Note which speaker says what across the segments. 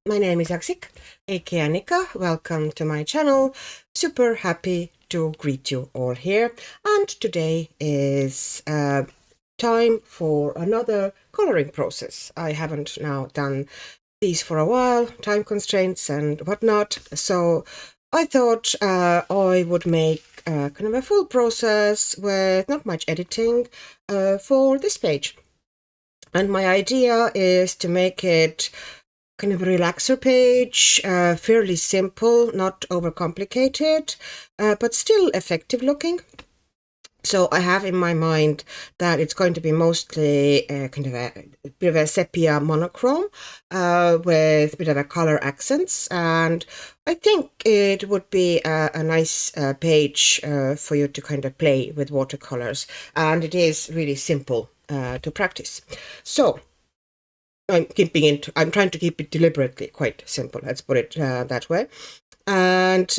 Speaker 1: my name is Aksik, aka Annika. Welcome to my channel. Super happy to greet you all here. And today is time for another coloring process. I haven't now done these for a while, time constraints and whatnot. So I thought I would make kind of a full process with not much editing for this page. And my idea is to make it kind of a relaxer page, fairly simple, not overcomplicated, but still effective looking. So I have in my mind that it's going to be mostly kind of a bit of a sepia monochrome with a bit of a color accents, and I think it would be a nice page for you to kind of play with watercolors, and it is really simple to practice. So I'm trying to keep it deliberately quite simple. Let's put it that way. And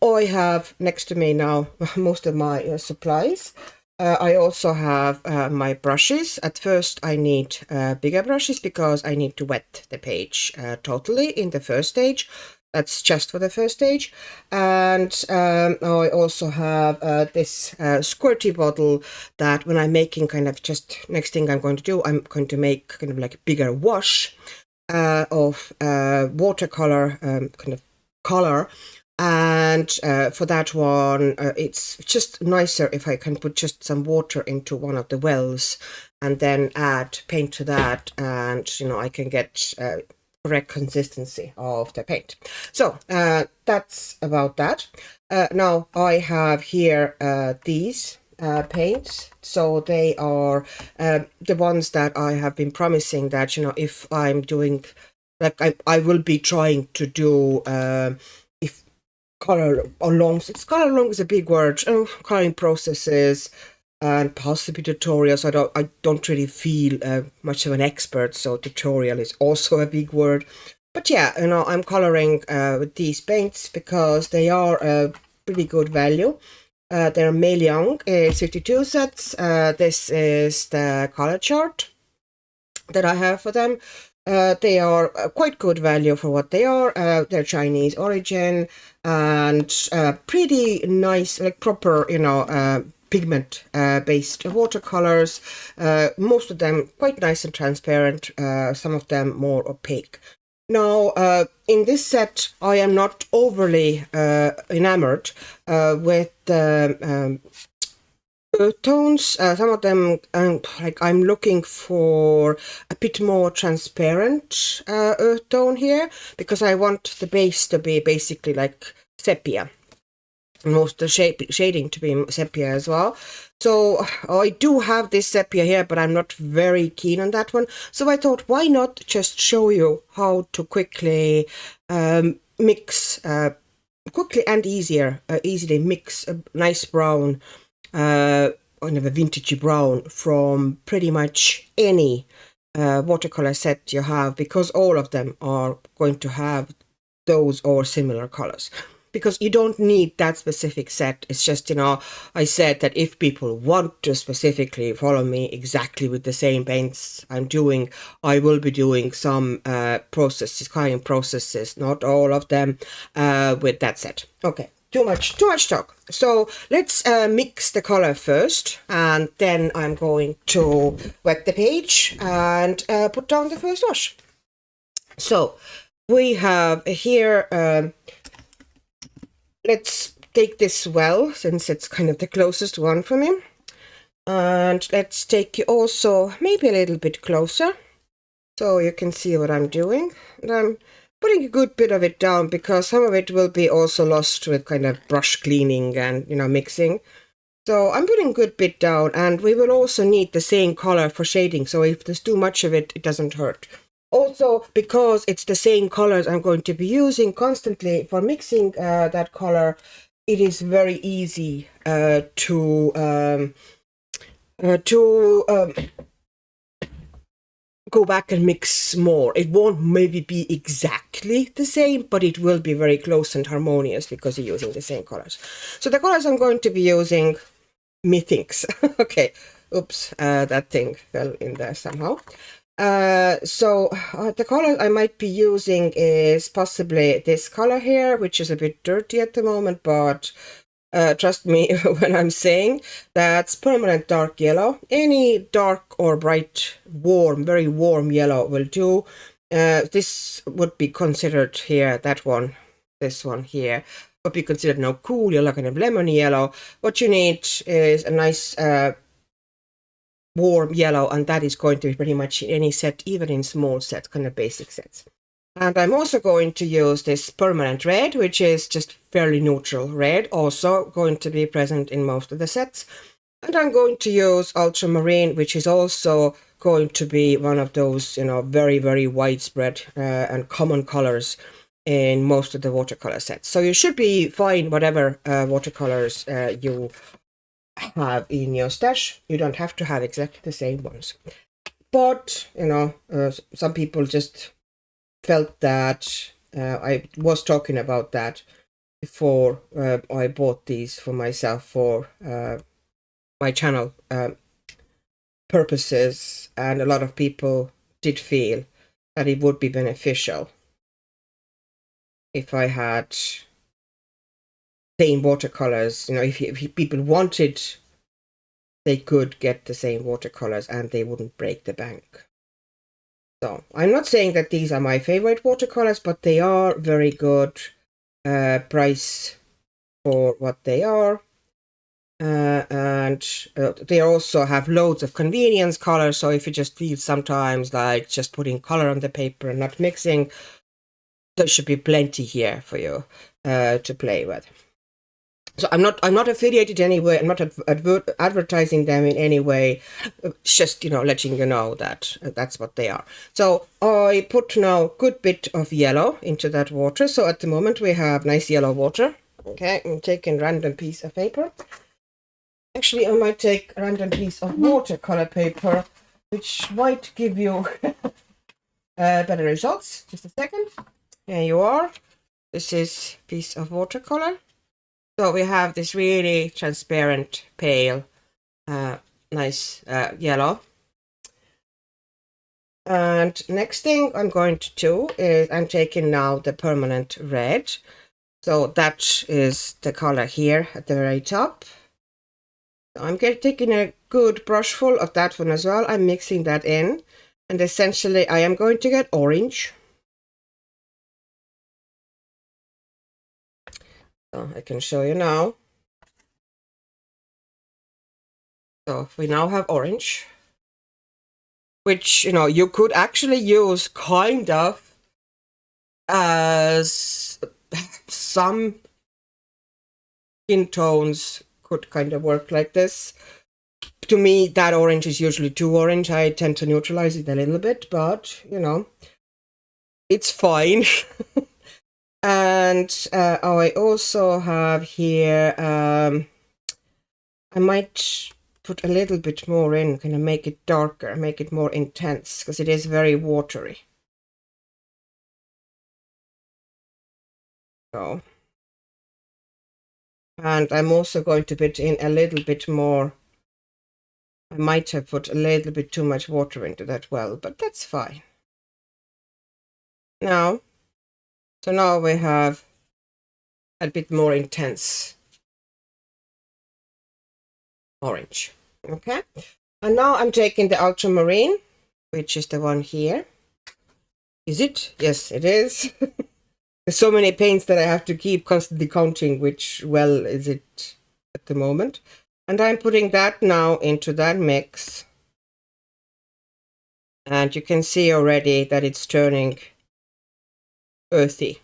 Speaker 1: I have next to me now most of my supplies. I also have my brushes. At first, I need bigger brushes because I need to wet the page totally in the first stage. That's just for the first stage. And I also have this squirty bottle that when I'm making kind of just next thing I'm going to do, I'm going to make kind of like a bigger wash of watercolor kind of color. And for that one, it's just nicer if I can put just some water into one of the wells and then add paint to that, and I can get correct consistency of the paint. So that's about that. Now I have here these paints. So they are the ones that I have been promising that, if I'm doing, like I will be trying to do if color along is a big word, coloring processes and possibly tutorials. I don't really feel much of an expert, so tutorial is also a big word. But yeah, I'm coloring with these paints because they are a pretty good value. They're Meiliang 52 sets. This is the color chart that I have for them. They are quite good value for what they are. They're Chinese origin and pretty nice, like proper, pigment based watercolors. Most of them quite nice and transparent, some of them more opaque. Now, in this set, I am not overly enamored with the earth tones. Some of them, I'm looking for a bit more transparent earth tone here, because I want the base to be basically like sepia. Most of the shading to be sepia as well. So I do have this sepia here, but I'm not very keen on that one. So I thought, why not just show you how to quickly mix, quickly and easily mix a nice brown, kind of a vintagey brown from pretty much any watercolor set you have, because all of them are going to have those or similar colors. Because you don't need that specific set. It's just, I said that if people want to specifically follow me exactly with the same paints I'm doing, I will be doing some coloring processes, not all of them, with that set. Okay, too much talk. So let's mix the color first, and then I'm going to wet the page and put down the first wash. So we have here, let's take this well, since it's kind of the closest one for me. And let's take you also maybe a little bit closer, so you can see what I'm doing. And I'm putting a good bit of it down, because some of it will be also lost with kind of brush cleaning and, mixing. So I'm putting a good bit down, and we will also need the same color for shading. So if there's too much of it, it doesn't hurt. Also, because it's the same colors I'm going to be using constantly for mixing that color, it is very easy to go back and mix more. It won't maybe be exactly the same, but it will be very close and harmonious because you're using the same colors. So the colors I'm going to be using, methinks. Okay, oops, that thing fell in there somehow. The color I might be using is possibly this color here, which is a bit dirty at the moment, but trust me when I'm saying that's permanent dark yellow. Any dark or bright, warm, very warm yellow will do. This would be considered here, that one, this one here, would be considered now cool yellow, kind of lemon yellow. What you need is a nice warm yellow, and that is going to be pretty much in any set, even in small sets, kind of basic sets. And I'm also going to use this permanent red, which is just fairly neutral red, also going to be present in most of the sets. And I'm going to use ultramarine, which is also going to be one of those, you know, very, very widespread and common colors in most of the watercolor sets. So you should be fine whatever watercolors you have in your stash. You don't have to have exactly the same ones. But, you know, some people just felt that I was talking about that before I bought these for myself for my channel purposes, and a lot of people did feel that it would be beneficial if I had same watercolors. You know, if people wanted, they could get the same watercolors and they wouldn't break the bank. So I'm not saying that these are my favorite watercolors, but they are very good price for what they are. And they also have loads of convenience colors, so if you just feel sometimes like just putting color on the paper and not mixing, there should be plenty here for you to play with. So I'm not affiliated anyway. I'm not advertising them in any way. Just, you know, letting you know that that's what they are. So I put now a good bit of yellow into that water. So at the moment we have nice yellow water. Okay, I'm taking a random piece of paper. Actually, I might take a random piece of watercolor paper, which might give you better results. Just a second. Here you are. This is a piece of watercolor. So we have this really transparent, pale, nice yellow. And next thing I'm going to do is I'm taking now the permanent red. So that is the color here at the very top. I'm taking a good brush full of that one as well. I'm mixing that in, and essentially I am going to get orange. So I can show you now. So we now have orange, which, you know, you could actually use kind of as some skin tones could kind of work like this. To me, that orange is usually too orange. I tend to neutralize it a little bit, but, you know, it's fine. And I also have here, I might put a little bit more in, kind of make it darker, make it more intense, because it is very watery. So, and I'm also going to put in a little bit more. I might have put a little bit too much water into that well, but that's fine. Now, so now we have a bit more intense orange. Okay, and now I'm taking the ultramarine, which is the one here. Is it? Yes, it is. There's so many paints that I have to keep constantly counting which well is it at the moment. And I'm putting that now into that mix. And you can see already that it's turning earthy.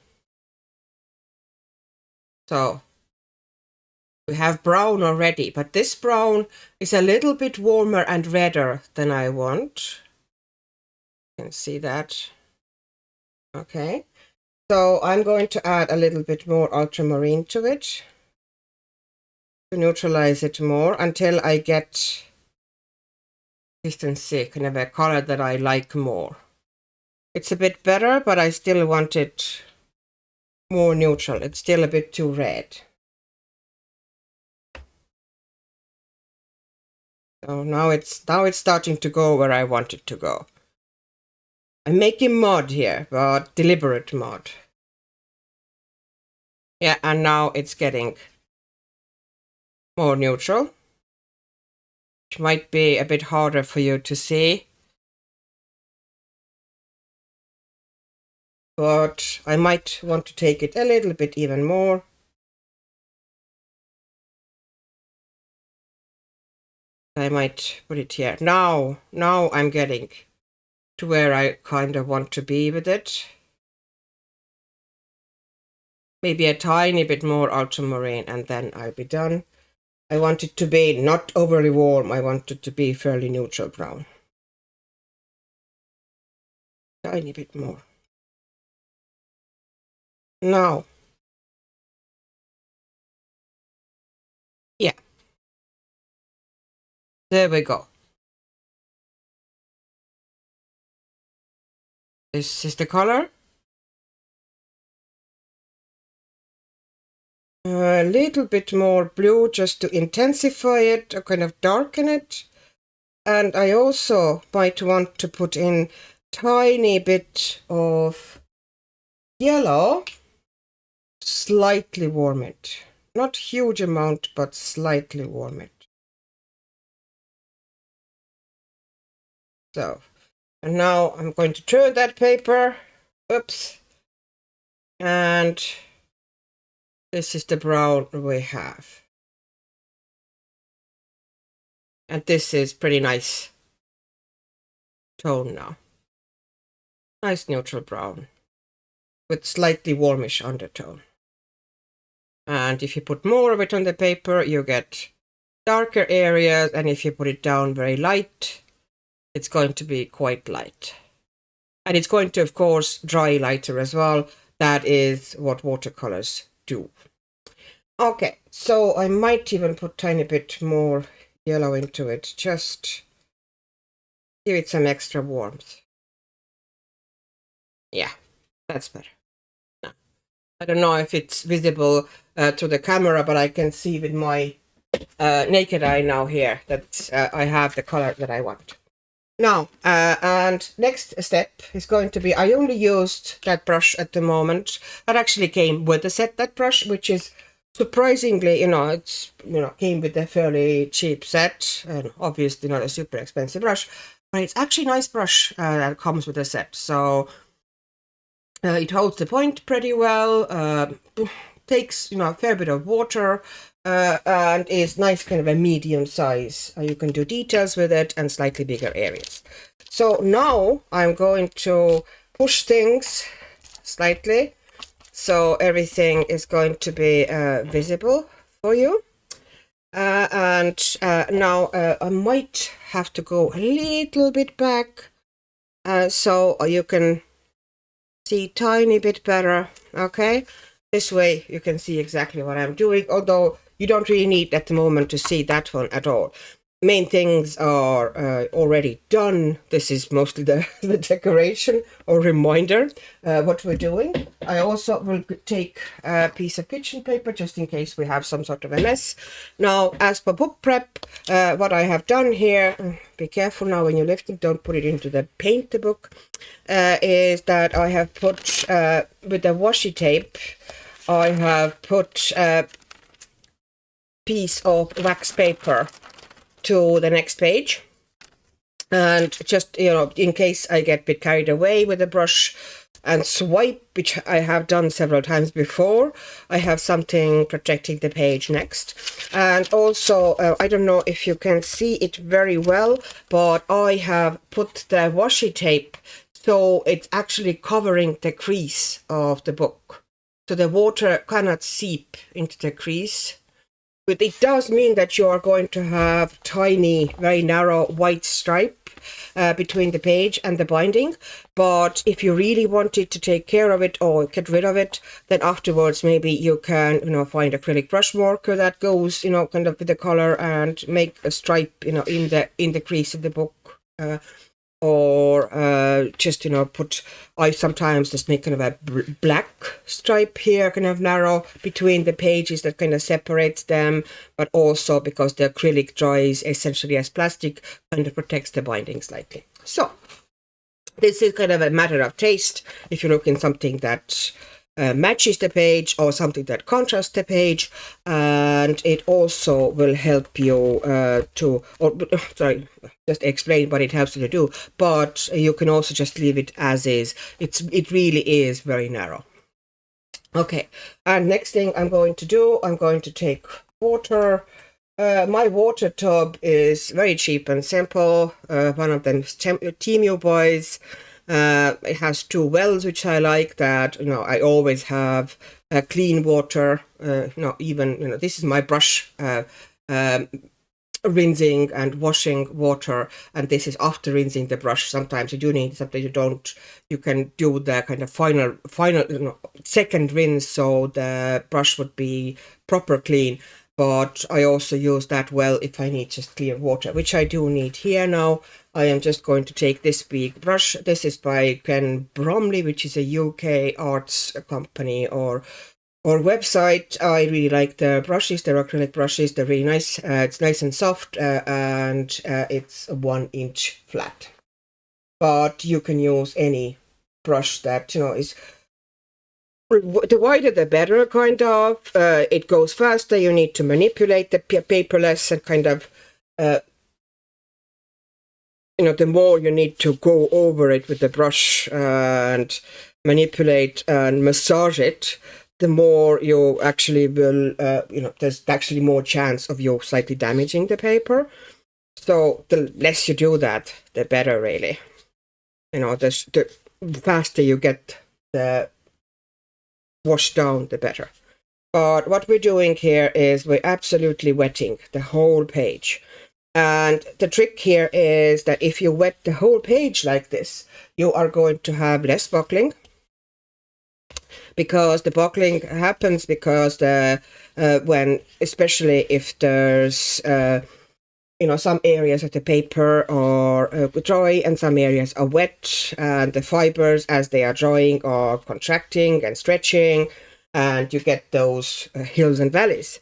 Speaker 1: So we have brown already, but this brown is a little bit warmer and redder than I want. You can see that. Okay. So I'm going to add a little bit more ultramarine to it to neutralize it more until I get, consistency, kind of a color that I like more. It's a bit better, but I still want it more neutral. It's still a bit too red. So now it's starting to go where I want it to go. I'm making mud here, but deliberate mud. Yeah, and now it's getting more neutral, which might be a bit harder for you to see. But I might want to take it a little bit even more. I might put it here. Now I'm getting to where I kind of want to be with it. Maybe a tiny bit more ultramarine and then I'll be done. I want it to be not overly warm. I want it to be fairly neutral brown. Tiny bit more. Now. Yeah. There we go. This is the color. A little bit more blue just to intensify it or kind of darken it. And I also might want to put in tiny bit of yellow, slightly warm it. Not huge amount, but slightly warm it. So, and now I'm going to turn that paper. Oops. And this is the brown we have. And this is pretty nice tone now. Nice neutral brown with slightly warmish undertone. And if you put more of it on the paper, you get darker areas, and if you put it down very light, it's going to be quite light. And it's going to, of course, dry lighter as well. That is what watercolors do. Okay, so I might even put a tiny bit more yellow into it, just give it some extra warmth. Yeah, that's better. No. I don't know if it's visible to the camera, but I can see with my naked eye now here that I have the color that I want. Now, and next step is going to be, I only used that brush at the moment. That actually came with the set, that brush, which is surprisingly, it's, came with a fairly cheap set, and obviously not a super expensive brush, but it's actually a nice brush that comes with a set. So it holds the point pretty well, takes, a fair bit of water, and is nice, kind of a medium size. You can do details with it and slightly bigger areas. So now I'm going to push things slightly, so everything is going to be visible for you. And now I might have to go a little bit back so you can see tiny bit better. Okay, this way you can see exactly what I'm doing, although you don't really need at the moment to see that one at all. Main things are already done. This is mostly the decoration or reminder what we're doing. I also will take a piece of kitchen paper just in case we have some sort of a mess. Now, as for book prep, what I have done here, be careful now when you lift it, don't put it into the paint the book, is that I have put, with the washi tape, I have put a piece of wax paper to the next page, and just in case I get a bit carried away with the brush and swipe, which I have done several times before, I have something protecting the page next. And also I don't know if you can see it very well, but I have put the washi tape so it's actually covering the crease of the book, so the water cannot seep into the crease. But it does mean that you are going to have tiny, very narrow white stripe between the page and the binding. But if you really wanted to take care of it or get rid of it, then afterwards maybe you can, find acrylic brush marker that goes, kind of with the color and make a stripe, in the crease of the book. Or just put, I sometimes just make kind of a black stripe here, kind of narrow between the pages that kind of separates them, but also because the acrylic dries essentially as plastic, kind of protects the binding slightly. So This is kind of a matter of taste. If you look in something that matches the page or something that contrasts the page, and it also will help you sorry, just explain what it helps you to do, but you can also just leave it as is. It really is very narrow. Okay, and next thing I'm going to do, I'm going to take water. My water tub is very cheap and simple. One of them is Temu Boys. It has 2 wells, which I like. That I always have clean water. Even this is my brush rinsing and washing water, and this is after rinsing the brush. Sometimes you do need, sometimes you don't. You can do the kind of final second rinse, so the brush would be proper clean. But I also use that well if I need just clear water, which I do need here now. I am just going to take this big brush. This is by Ken Bromley, which is a UK arts company or website. I really like the brushes. They're acrylic brushes. They're really nice. It's nice and soft, and it's 1 inch flat. But you can use any brush that is. The wider the better, kind of. It goes faster. You need to manipulate the paper less, and kind of, the more you need to go over it with the brush and manipulate and massage it, the more you actually will, there's actually more chance of you slightly damaging the paper. So the less you do that, the better, really. The faster you get the wash down, the better. But what we're doing here is we're absolutely wetting the whole page. And the trick here is that if you wet the whole page like this, you are going to have less buckling. Because the buckling happens because especially if there's some areas of the paper are dry and some areas are wet, and the fibers as they are drying are contracting and stretching, and you get those hills and valleys.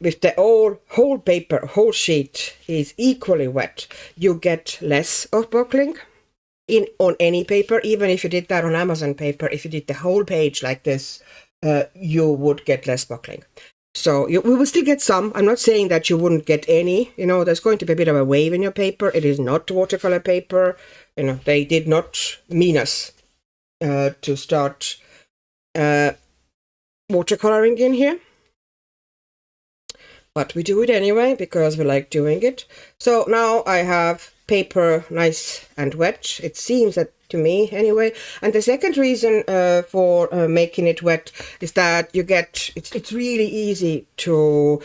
Speaker 1: If the whole paper, whole sheet is equally wet, you get less of buckling on any paper. Even if you did that on Amazon paper, if you did the whole page like this, you would get less buckling. So we will still get some. I'm not saying that you wouldn't get any. There's going to be a bit of a wave in your paper. It is not watercolor paper. They did not mean us to start watercoloring in here. But we do it anyway because we like doing it. So now I have paper nice and wet. It seems that to me anyway. And the second reason for making it wet is that you get, it's really easy to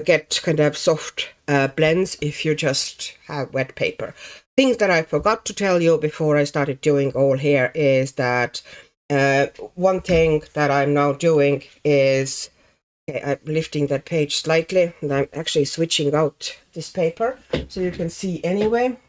Speaker 1: get kind of soft blends if you just have wet paper. Things that I forgot to tell you before I started doing all here is that one thing that I'm now doing is, I'm lifting that page slightly, and I'm actually switching out this paper so you can see anyway.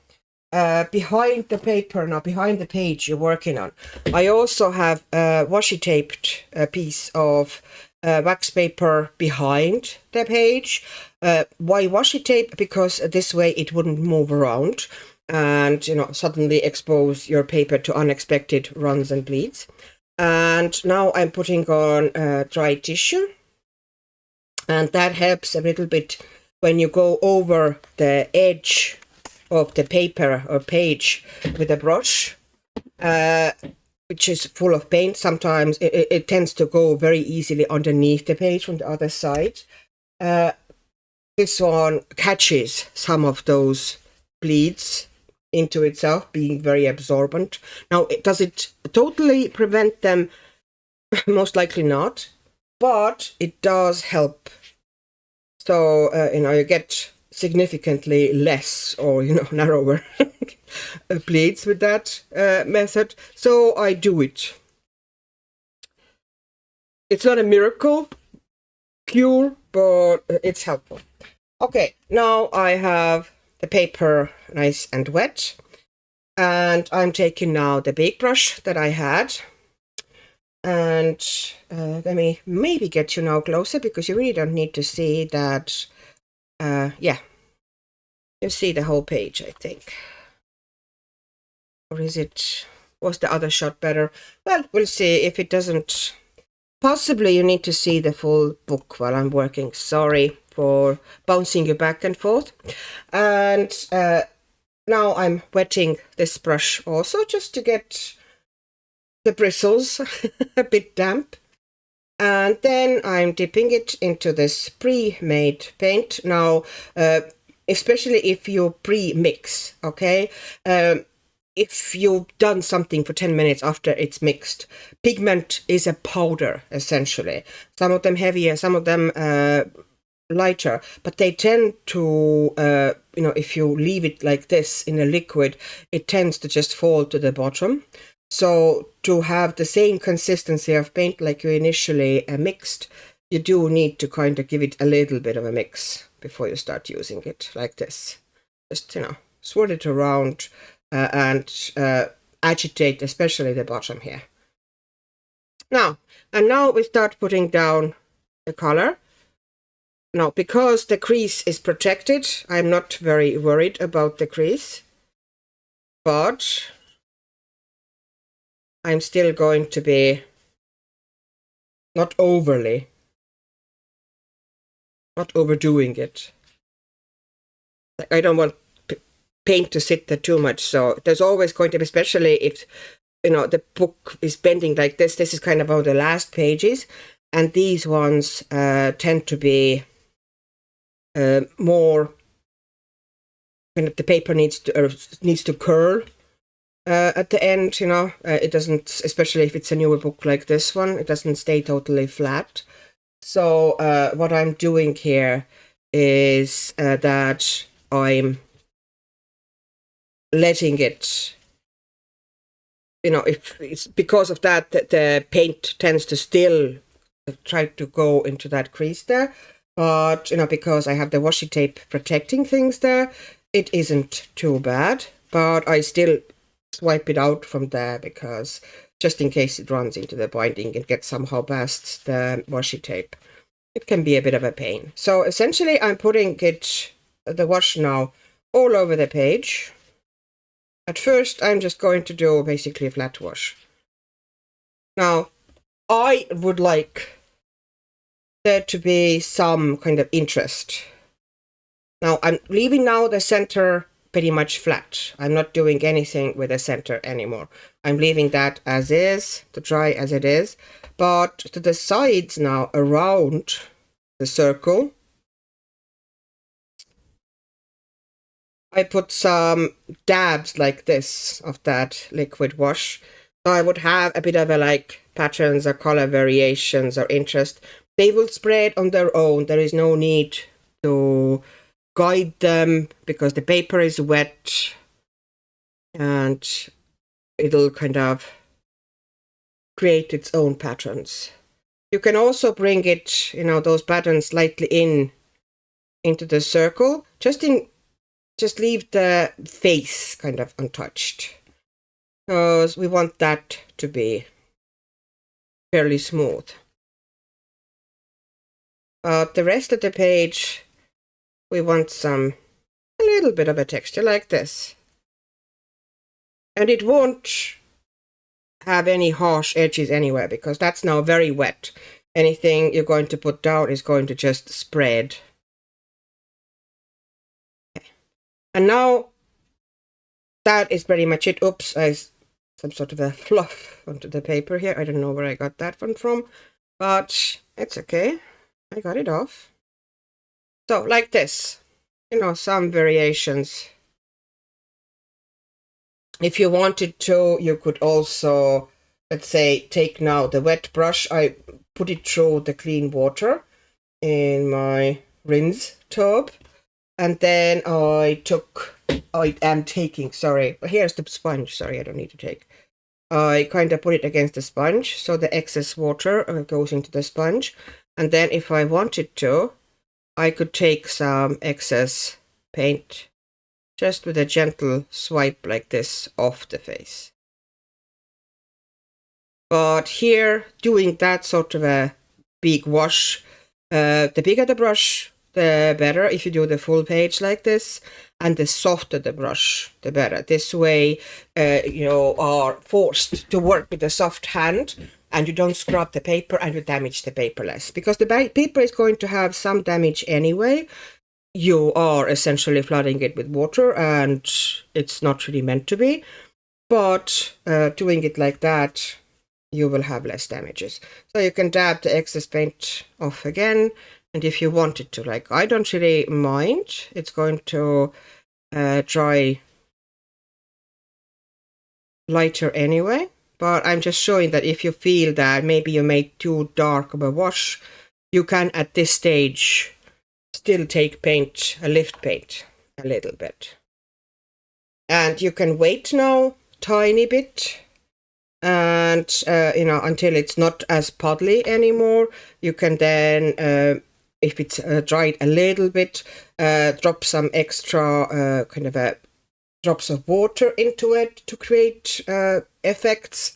Speaker 1: Behind the paper, now behind the page you're working on, I also have a washi taped piece of wax paper behind the page. Why washi tape? Because this way it wouldn't move around and suddenly expose your paper to unexpected runs and bleeds. And now I'm putting on dry tissue. And that helps a little bit when you go over the edge of the paper or page with a brush, which is full of paint. Sometimes it tends to go very easily underneath the page from the other side. This one catches some of those bleeds into itself, being very absorbent. Now, does it totally prevent them? Most likely not, but it does help. So, you get significantly less or, narrower bleeds with that method. So I do it. It's not a miracle cure, but it's helpful. Okay, now I have the paper nice and wet. And I'm taking now the big brush that I had. And let me maybe get you now closer because you really don't need to see that. Yeah, you see the whole page, I think. Or was the other shot better? Well, we'll see. If it doesn't, possibly you need to see the full book while I'm working. Sorry for bouncing you back and forth. And now I'm wetting this brush also, just to get the bristles a bit damp. And then I'm dipping it into this pre-made paint. Now, especially if you pre-mix, okay? If you've done something for 10 minutes after it's mixed, pigment is a powder, essentially. Some of them heavier, some of them lighter, but they tend to, if you leave it like this in a liquid, it tends to just fall to the bottom. So to have the same consistency of paint like you initially mixed, you do need to kind of give it a little bit of a mix before you start using it like this. Just, swirl it around and agitate especially the bottom here. Now we start putting down the color. Now, because the crease is protected, I'm not very worried about the crease, but I'm still going to be not overdoing it. I don't want paint to sit there too much, so there's always going to be, especially if the book is bending like this. This is kind of how the last pages, and these ones tend to be more kind of, the paper needs to curl at the end. It doesn't, especially if it's a newer book like this one, it doesn't stay totally flat. So what I'm doing here is that I'm letting it, if it's because of that the paint tends to still try to go into that crease there. But, because I have the washi tape protecting things there, it isn't too bad. But I still swipe it out from there, because just in case it runs into the binding and gets somehow past the washi tape, it can be a bit of a pain. So essentially I'm putting the wash now all over the page. At first I'm just going to do basically a flat wash. Now, I would like there to be some kind of interest. Now I'm leaving now the center pretty much flat. I'm not doing anything with the center anymore. I'm leaving that as is, to dry as it is. But to the sides now, around the circle, I put some dabs like this of that liquid wash. So I would have a bit of a patterns or color variations or interest. They will spread on their own. There is no need to guide them, because the paper is wet and it'll kind of create its own patterns. You can also bring it, those patterns slightly into the circle. Just leave the face kind of untouched, because we want that to be fairly smooth. But the rest of the page, we want a little bit of a texture like this. And it won't have any harsh edges anywhere, because that's now very wet. Anything you're going to put down is going to just spread. Okay. And now that is pretty much it. Oops, some sort of a fluff onto the paper here. I don't know where I got that one from, but it's okay. I got it off. So like this, some variations. If you wanted to, you could also, let's say, take now the wet brush. I put it through the clean water in my rinse tub. And then here's the sponge. Sorry, I don't need to take. I kind of put it against the sponge, so the excess water goes into the sponge. And then if I wanted to, I could take some excess paint, just with a gentle swipe like this off the face. But here, doing that sort of a big wash, the bigger the brush, the better if you do the full page like this, and the softer the brush, the better. This way you are forced to work with a soft hand, and you don't scrub the paper and you damage the paper less, because the paper is going to have some damage anyway. You are essentially flooding it with water, and it's not really meant to be. But doing it like that, you will have less damages. So you can dab the excess paint off again, and if you wanted to, like, I don't really mind. It's going to dry lighter anyway, but I'm just showing that if you feel that maybe you made too dark of a wash, you can at this stage still take paint, lift paint a little bit. And you can wait now tiny bit, and until it's not as puddly anymore. You can then if it's dried a little bit, drop some extra kind of drops of water into it to create effects,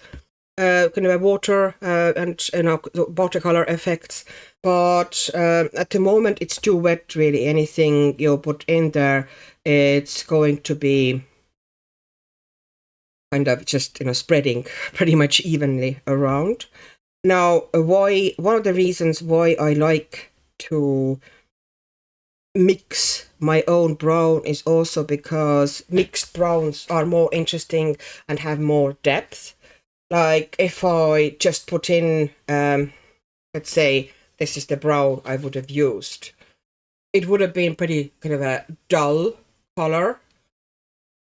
Speaker 1: kind of a water and watercolor effects. But at the moment it's too wet, really. Anything you put in there, it's going to be kind of just spreading pretty much evenly around. Now, one of the reasons why I like to mix my own brown is also because mixed browns are more interesting and have more depth. Like if I just put in, let's say this is the brown I would have used, it would have been pretty kind of a dull color.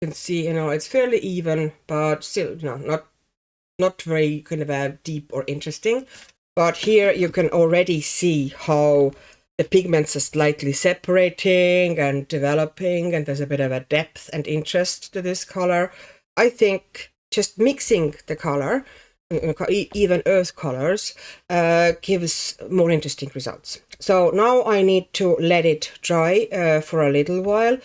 Speaker 1: You can see, it's fairly even, but still, not very kind of a deep or interesting. But here you can already see how the pigments are slightly separating and developing, and there's a bit of a depth and interest to this color. I think just mixing the color, even earth colors, gives more interesting results. So now I need to let it dry for a little while.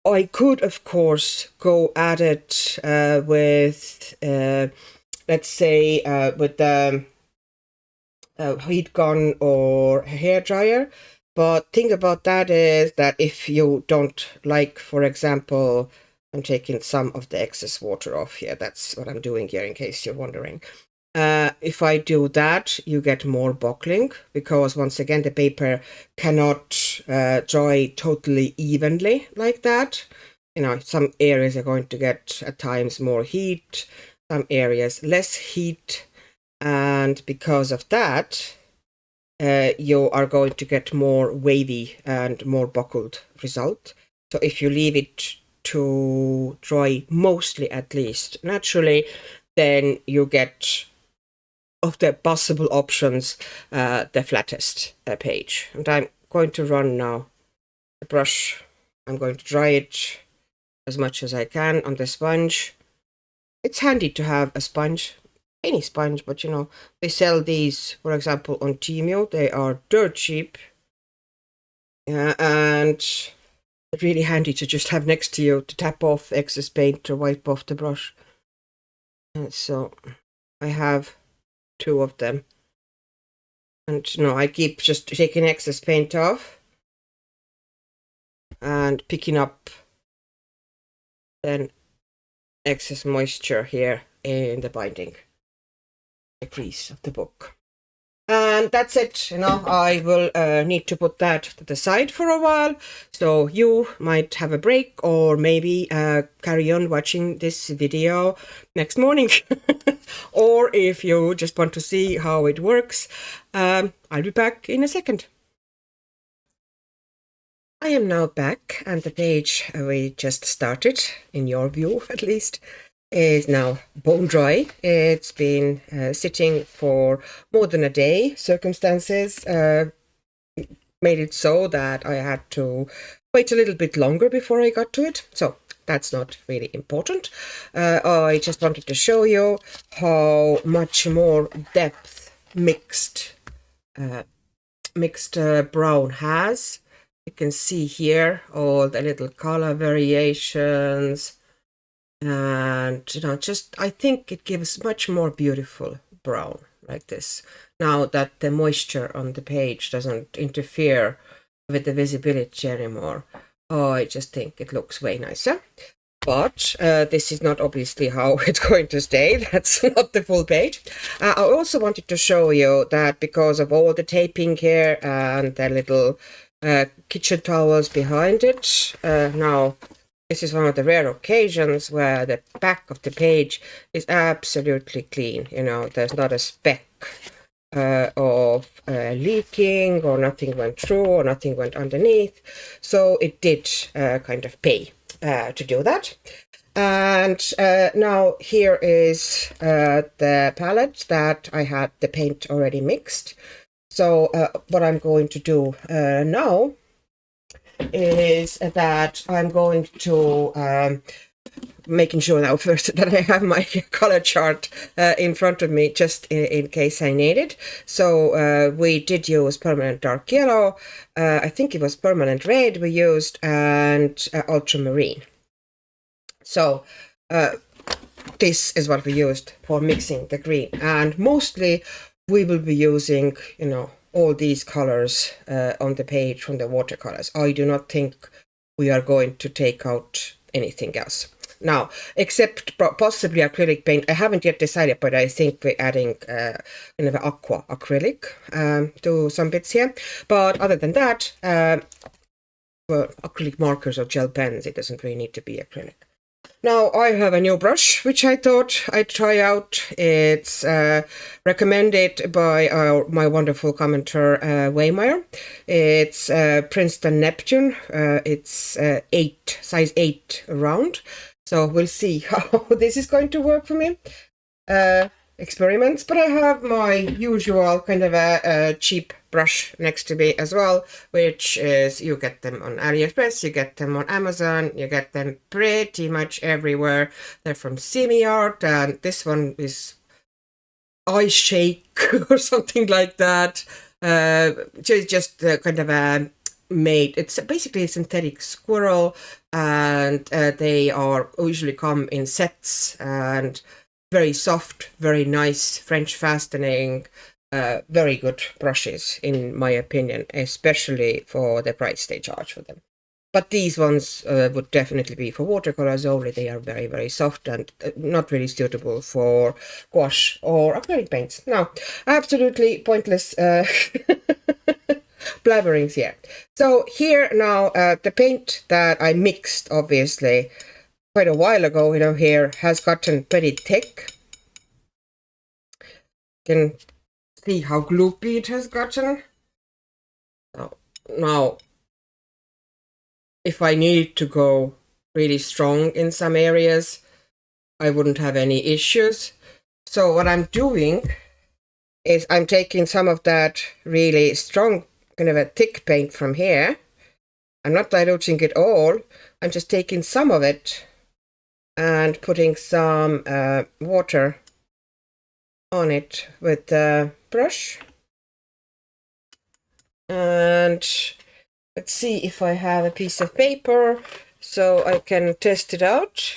Speaker 1: I could, of course, go at it with, let's say, with the heat gun or hair dryer. But thing about that is that if you don't like, for example, I'm taking some of the excess water off here. That's what I'm doing here, in case you're wondering. If I do that, you get more buckling, because once again the paper cannot dry totally evenly like that. Some areas are going to get at times more heat, some areas less heat, and because of that you are going to get more wavy and more buckled result. So if you leave it to dry mostly, at least naturally, then you get, of the possible options, the flattest page. And I'm going to run now the brush. I'm going to dry it as much as I can on the sponge. It's handy to have a sponge, any sponge, but they sell these, for example, on Temu. They are dirt cheap, and really handy to just have next to you to tap off excess paint or wipe off the brush. And so I have 2 of them, and I keep just taking excess paint off and picking up then excess moisture here in the binding, the crease of the book. And that's it. I will need to put that to the side for a while, so you might have a break, or maybe carry on watching this video next morning. Or if you just want to see how it works, I'll be back in a second. I am now back, and the page we just started, in your view at least, is now bone dry. It's been sitting for more than a day. Circumstances made it so that I had to wait a little bit longer before I got to it. So that's not really important. I just wanted to show you how much more depth mixed brown has. You can see here all the little color variations, and just I think it gives much more beautiful brown like this, now that the moisture on the page doesn't interfere with the visibility anymore. Oh, I just think it looks way nicer. But this is not obviously how it's going to stay. That's not the full page. I also wanted to show you that because of all the taping here and the little kitchen towels behind it, now this is one of the rare occasions where the back of the page is absolutely clean. You know, there's not a speck of leaking, or nothing went through, or nothing went underneath. So it did kind of pay to do that. And now here is the palette that I had the paint already mixed. So what I'm going to do now is that I'm going to making sure now first that I have my color chart in front of me, just in case I need it. So we did use permanent dark yellow, I think it was permanent red we used, and ultramarine. So this is what we used for mixing the green, and mostly we will be using, you know, all these colors on the page from the watercolors. I do not think we are going to take out anything else now, except possibly acrylic paint. I haven't yet decided, but I think we're adding kind of aqua acrylic to some bits here. But other than that, well, acrylic markers or gel pens, it doesn't really need to be acrylic. Now I have a new brush, which I thought I'd try out. It's recommended by my wonderful commenter, Meiliang. It's Princeton Neptune. It's size 8 round. So we'll see how this is going to work for me. Experiments, but I have my usual kind of a cheap brush next to me as well, which is, you get them on AliExpress, you get them on Amazon, you get them pretty much everywhere. They're from Semi-Art, and this one is Ice Shake or something like that. Just kind of a made, it's basically a synthetic squirrel, and they are usually come in sets, and very soft, very nice French fastening, very good brushes in my opinion, especially for the price they charge for them. But these ones would definitely be for watercolors only. They are very, very soft and not really suitable for gouache or acrylic paints. No, absolutely pointless blabberings here. So here now, the paint that I mixed, obviously, quite a while ago, you know, here has gotten pretty thick. You can see how gloopy it has gotten. Now, if I needed to go really strong in some areas, I wouldn't have any issues. So what I'm doing is I'm taking some of that really strong, kind of a thick paint from here. I'm not diluting it all. I'm just taking some of it and putting some water on it with the brush. And let's see if I have a piece of paper so I can test it out.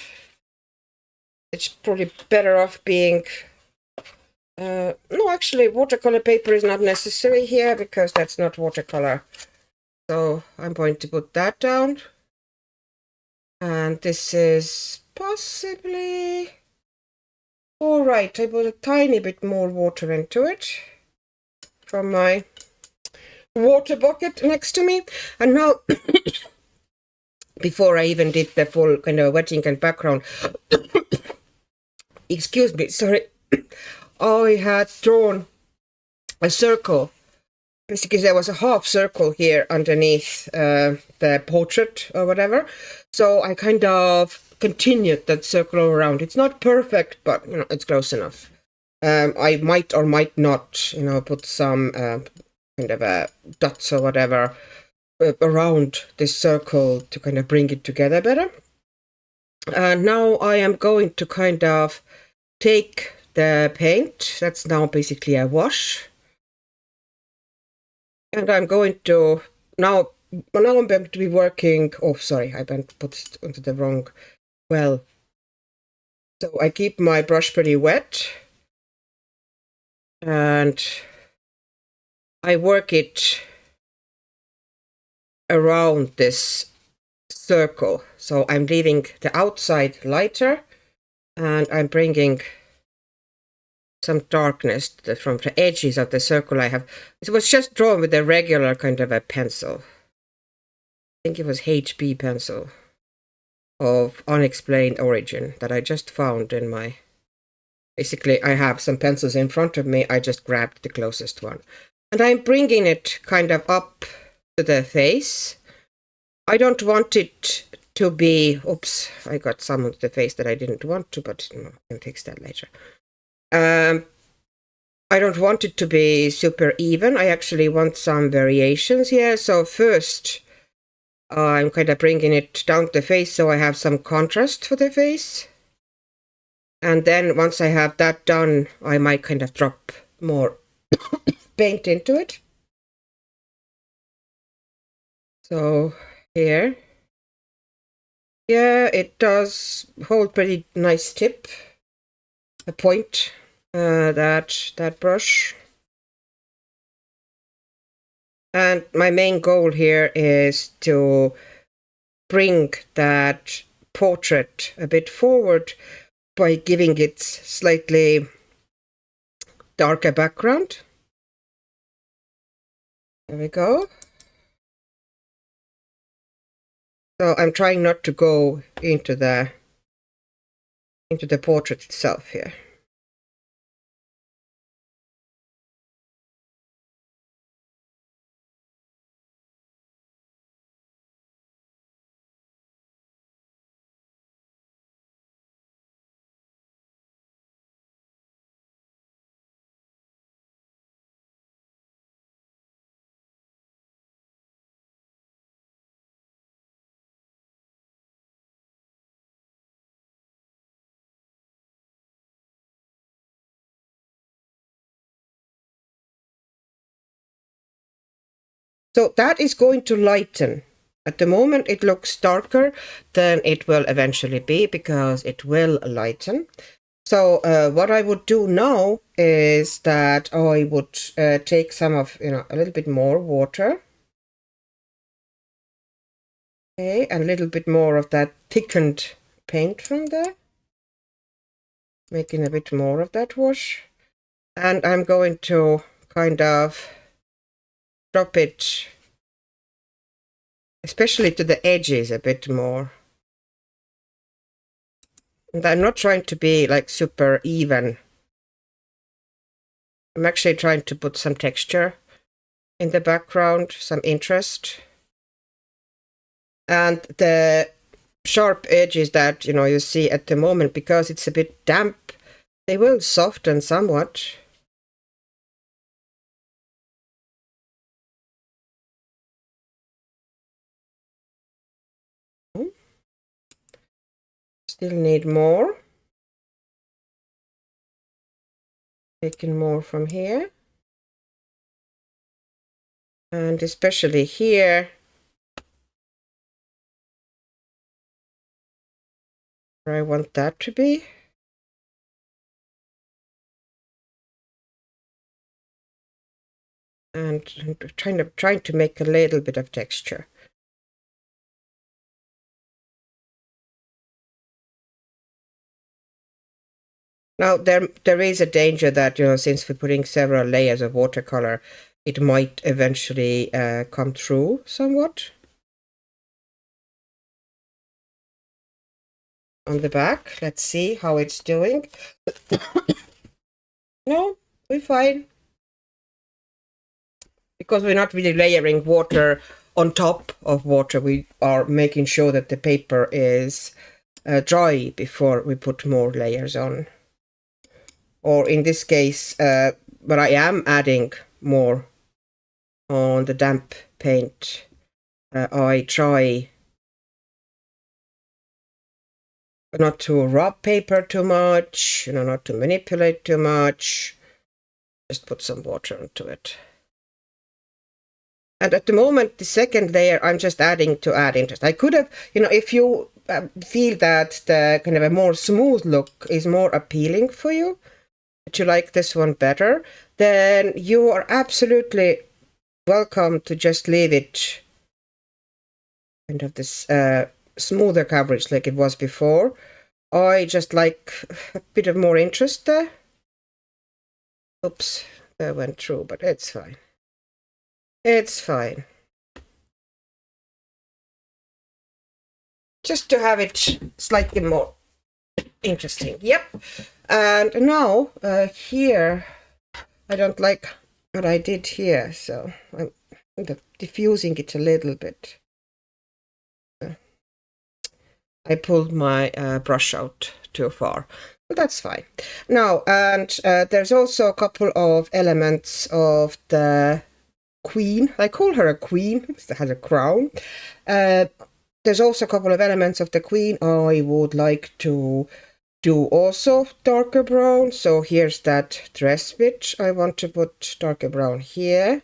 Speaker 1: It's probably better off being... no, actually, watercolor paper is not necessary here because that's not watercolor. So I'm going to put that down. And this is possibly... all right, I put a tiny bit more water into it from my water bucket next to me. And now, before I even did the full kind of wetting and background, excuse me, sorry, I had drawn a circle. Basically, there was a half circle here underneath the portrait or whatever. So I kind of continued that circle around. It's not perfect, but, you know, it's close enough. I might or might not, you know, put some kind of a dots or whatever around this circle to kind of bring it together better. And now I am going to kind of take the paint, that's now basically a wash, and I'm going to now I'm going to be working... oh, sorry, I put it onto the wrong well. So I keep my brush pretty wet and I work it around this circle. So I'm leaving the outside lighter, and I'm bringing some darkness from the edges of the circle I have. It was just drawn with a regular kind of a pencil. I think it was HB pencil of unexplained origin that I just found in my... Basically, I have some pencils in front of me. I just grabbed the closest one. And I'm bringing it kind of up to the face. I don't want it to be... Oops, I got some of the face that I didn't want to, but I can fix that later. I don't want it to be super even. I actually want some variations here. So first, I'm kind of bringing it down the face so I have some contrast for the face. And then once I have that done, I might kind of drop more paint into it. So here. Yeah, it does hold pretty nice tip. A point. That brush. And my main goal here is to bring that portrait a bit forward by giving it slightly darker background. There we go. So I'm trying not to go into the portrait itself here. So that is going to lighten. At the moment it looks darker than it will eventually be because it will lighten. So what I would do now is that I would take some of, a little bit more water. Okay, and a little bit more of that thickened paint from there. Making a bit more of that wash. And I'm going to kind of drop it, especially to the edges, a bit more. And I'm not trying to be like super even. I'm actually trying to put some texture in the background, some interest. And the sharp edges that, you see at the moment, because it's a bit damp, they will soften somewhat. Still need more. Taking more from here. And especially here, where I want that to be. And trying to make a little bit of texture. Now, there is a danger that, since we're putting several layers of watercolor, it might eventually come through somewhat. On the back, let's see how it's doing. No, we're fine. Because we're not really layering water on top of water, we are making sure that the paper is dry before we put more layers on. Or in this case, but I am adding more on the damp paint. I try not to rub paper too much, not to manipulate too much. Just put some water onto it. And at the moment, the second layer, I'm just adding to add interest. I could have, if you feel that the kind of a more smooth look is more appealing for you, that you like this one better, then you are absolutely welcome to just leave it kind of this smoother coverage like it was before. I just like a bit of more interest there. Oops, that went through, but it's fine. It's fine. Just to have it slightly more interesting. Yep. And now here, I don't like what I did here, so I'm diffusing it a little bit. I pulled my brush out too far. But that's fine. Now, and there's also a couple of elements of the queen. I call her a queen because it has a crown. There's also a couple of elements of the queen I would like to do also darker brown. So here's that dress bit. I want to put darker brown here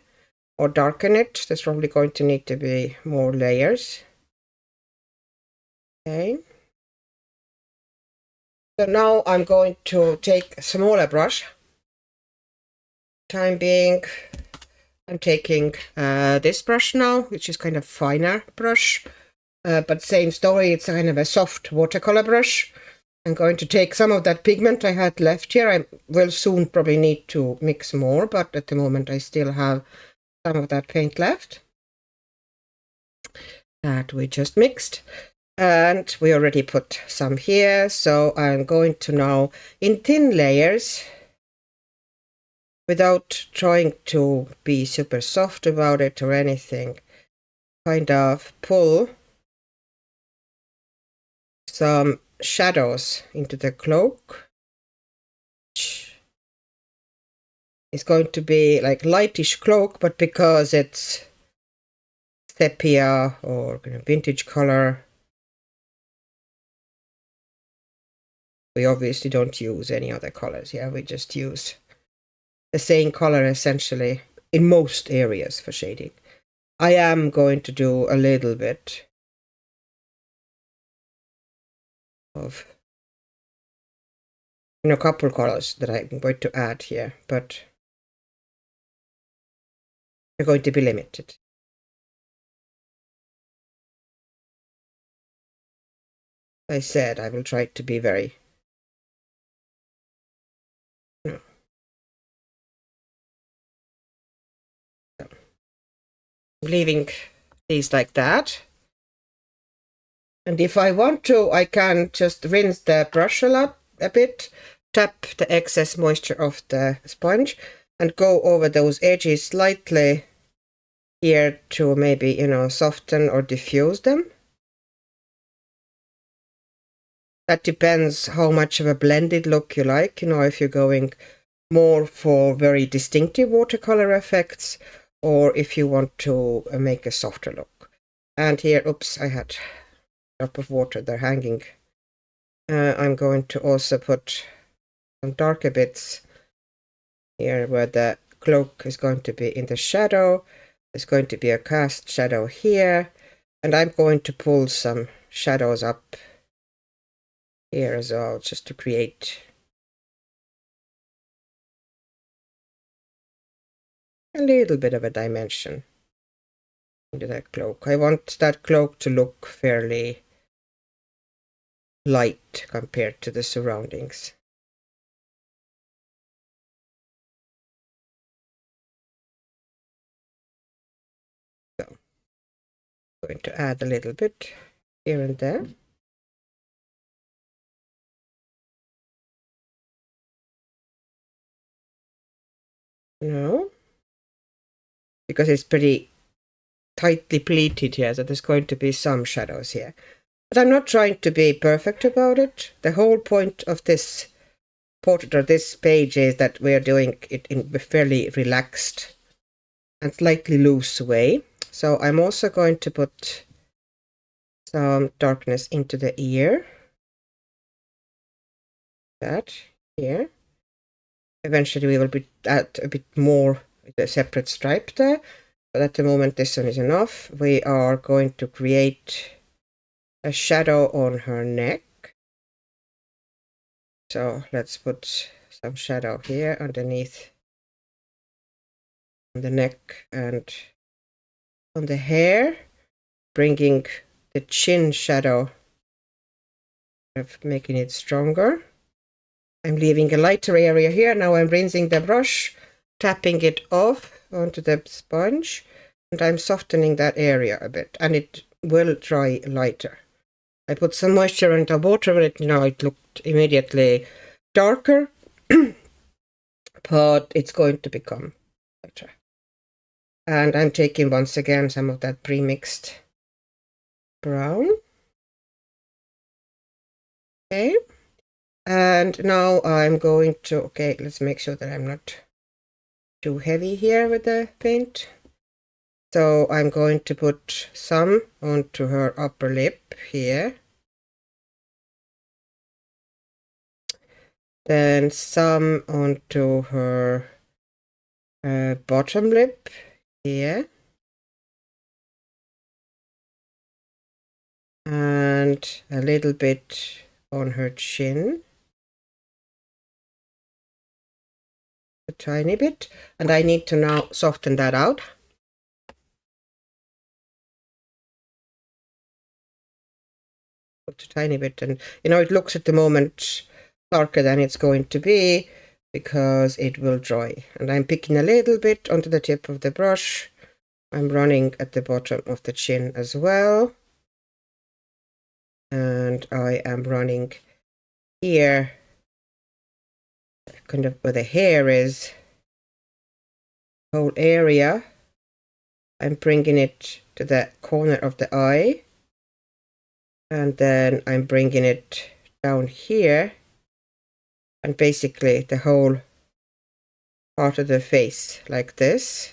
Speaker 1: or darken it. There's probably going to need to be more layers. Okay. So now I'm going to take a smaller brush. Time being, I'm taking this brush now, which is kind of finer brush, but same story, it's kind of a soft watercolor brush. I'm going to take some of that pigment I had left here. I will soon probably need to mix more, but at the moment I still have some of that paint left that we just mixed. And we already put some here, so I'm going to now, in thin layers, without trying to be super soft about it or anything, kind of pull some shadows into the cloak. It's going to be like lightish cloak, but because it's sepia or kind of vintage color, we obviously don't use any other colors. Yeah, we just use the same color essentially in most areas for shading. I am going to do a little bit of a couple colors that I'm going to add here, but they're going to be limited. I said I will try to be very leaving these like that. And if I want to, I can just rinse the brush a bit, tap the excess moisture off the sponge, and go over those edges slightly here to maybe, soften or diffuse them. That depends how much of a blended look you like. If you're going more for very distinctive watercolor effects, or if you want to make a softer look. And here, oops, I had a drop of water there hanging. I'm going to also put some darker bits here where the cloak is going to be in the shadow. There's going to be a cast shadow here, and I'm going to pull some shadows up here as well, just to create a little bit of a dimension into that cloak. I want that cloak to look fairly light compared to the surroundings. So I'm going to add a little bit here and there. No, because it's pretty tightly pleated here, so there's going to be some shadows here. But I'm not trying to be perfect about it. The whole point of this portrait or this page is that we are doing it in a fairly relaxed and slightly loose way. So I'm also going to put some darkness into the ear. That here. Eventually we will add a bit more with a separate stripe there. But at the moment this one is enough. We are going to create a shadow on her neck. So let's put some shadow here underneath on the neck and on the hair, bringing the chin shadow, of making it stronger. I'm leaving a lighter area here. Now I'm rinsing the brush, tapping it off onto the sponge, and I'm softening that area a bit, and it will dry lighter. I put some moisture in the water, and it looked immediately darker, but it's going to become lighter. And I'm taking once again some of that pre-mixed brown. Okay. And now I'm going to, okay, let's make sure that I'm not too heavy here with the paint. So I'm going to put some onto her upper lip here. Then some onto her bottom lip here. And a little bit on her chin. A tiny bit. And I need to now soften that out. A tiny bit, and it looks at the moment darker than it's going to be because it will dry. And I'm picking a little bit onto the tip of the brush. I'm running at the bottom of the chin as well, and I am running here, kind of where the hair is, whole area. I'm bringing it to the corner of the eye, and then I'm bringing it down here, and basically the whole part of the face like this.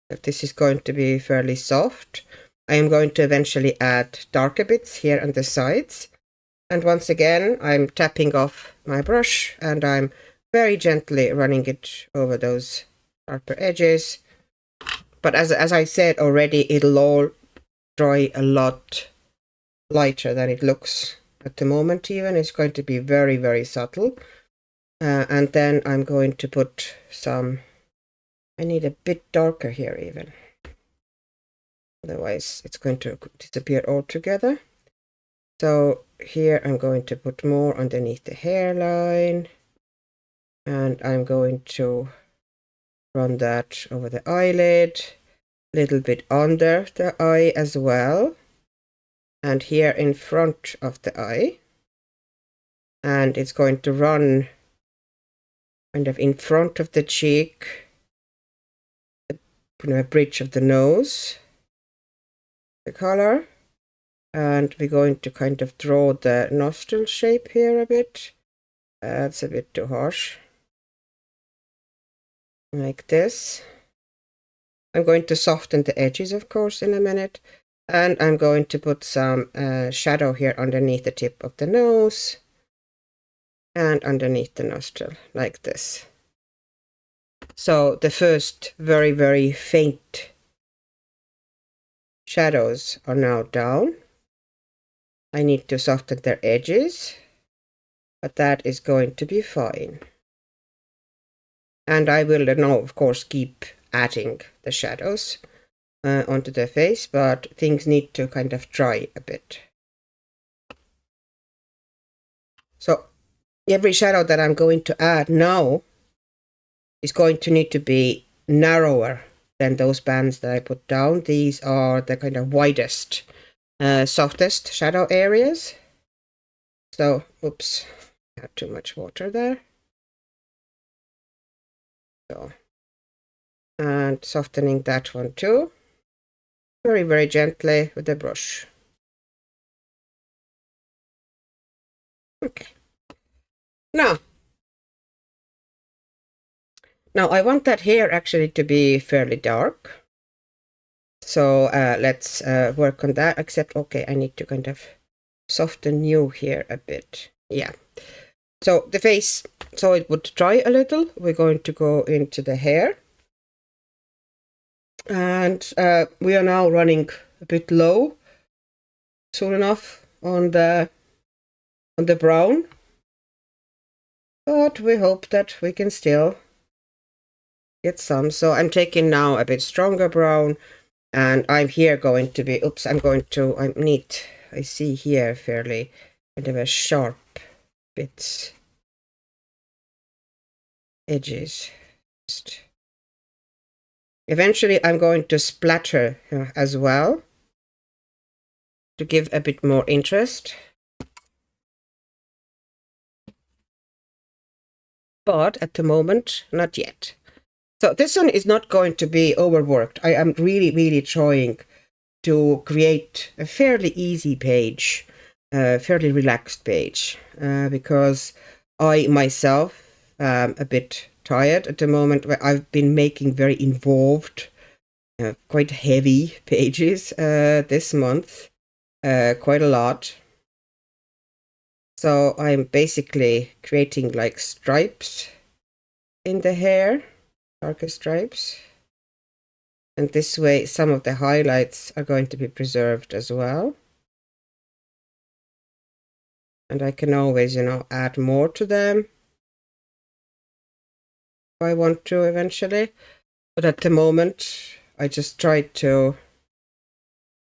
Speaker 1: But this is going to be fairly soft. I am going to eventually add darker bits here on the sides. And once again, I'm tapping off my brush and I'm very gently running it over those sharper edges. But as I said already, it'll all dry a lot lighter than it looks at the moment even. It's going to be very, very subtle. And then I'm going to put some, I need a bit darker here even. Otherwise it's going to disappear altogether. So here I'm going to put more underneath the hairline. And I'm going to run that over the eyelid, a little bit under the eye as well. And here in front of the eye. And it's going to run kind of in front of the cheek, a bridge of the nose, the color, and we're going to kind of draw the nostril shape here a bit. That's a bit too harsh. Like this. I'm going to soften the edges, of course, in a minute, and I'm going to put some shadow here underneath the tip of the nose and underneath the nostril, like this. So the first very, very faint shadows are now down. I need to soften their edges, but that is going to be fine. And I will now, of course, keep adding the shadows onto the face, but things need to kind of dry a bit. So every shadow that I'm going to add now is going to need to be narrower than those bands that I put down. These are the kind of widest, softest shadow areas. So, oops, I had too much water there. So, and softening that one too, very, very gently with the brush. Okay. Now I want that hair actually to be fairly dark. So let's work on that, except, okay, I need to kind of soften you here a bit. Yeah. So the face, so it would dry a little. We're going to go into the hair. And we are now running a bit low, soon enough, on the brown. But we hope that we can still get some. So I'm taking now a bit stronger brown, And I'm here going to be, oops, I see here fairly kind of a sharp bits, edges. Eventually I'm going to splatter as well to give a bit more interest. But at the moment, not yet. So this one is not going to be overworked. I am really trying to create a fairly easy page, a fairly relaxed page, because I myself am a bit tired at the moment. I've been making very involved, quite heavy pages this month, quite a lot. So I'm basically creating like stripes in the hair, darker stripes. And this way, some of the highlights are going to be preserved as well. And I can always, add more to them if I want to eventually. But at the moment, I just tried to,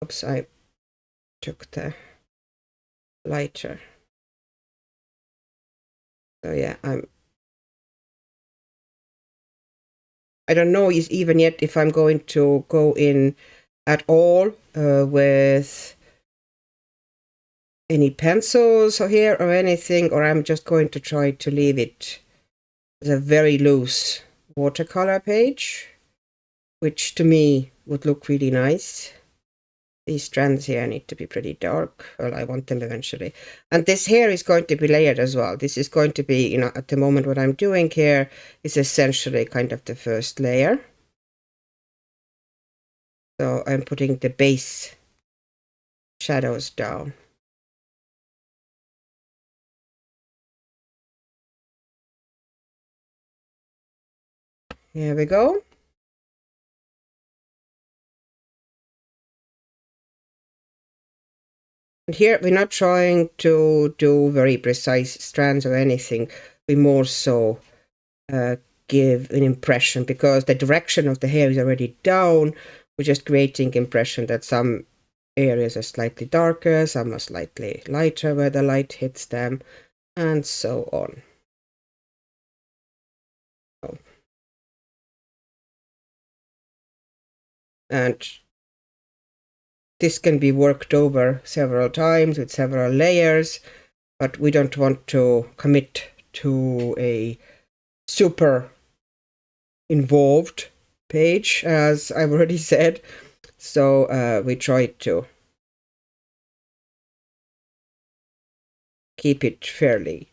Speaker 1: oops, I took the lighter. So yeah, I don't know even yet if I'm going to go in at all with any pencils here or anything, or I'm just going to try to leave it as a very loose watercolor page, which to me would look really nice. These strands here need to be pretty dark. Well, I want them eventually. And this hair is going to be layered as well. This is going to be, at the moment what I'm doing here is essentially kind of the first layer. So I'm putting the base shadows down. Here we go. And here we're not trying to do very precise strands or anything. We more so give an impression, because the direction of the hair is already down. We're just creating impression that some areas are slightly darker, some are slightly lighter where the light hits them, and so on. And this can be worked over several times with several layers, but we don't want to commit to a super involved page, as I've already said. So we try to keep it fairly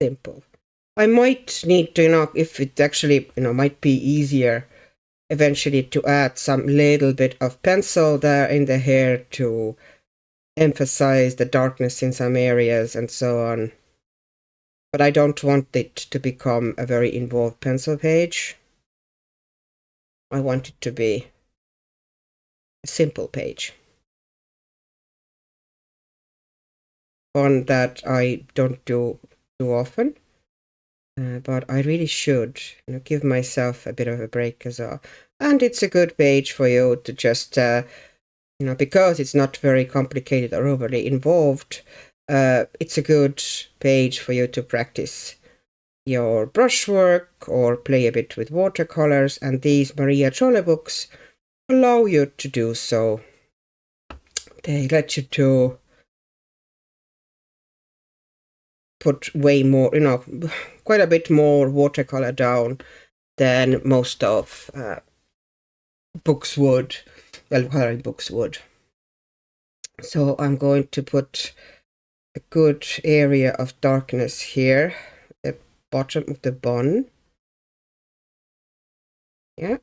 Speaker 1: simple. I might need to, if it actually, might be easier eventually to add some little bit of pencil there in the hair to emphasize the darkness in some areas and so on. But I don't want it to become a very involved pencil page. I want it to be a simple page. One that I don't do too often. But I really should, give myself a bit of a break as well. And it's a good page for you to just, because it's not very complicated or overly involved, it's a good page for you to practice your brushwork or play a bit with watercolors. And these Maria Trolle books allow you to do so. They let you to put way more, quite a bit more watercolor down than most of books would, well, coloring books would. So I'm going to put a good area of darkness here, the bottom of the bun. Yeah.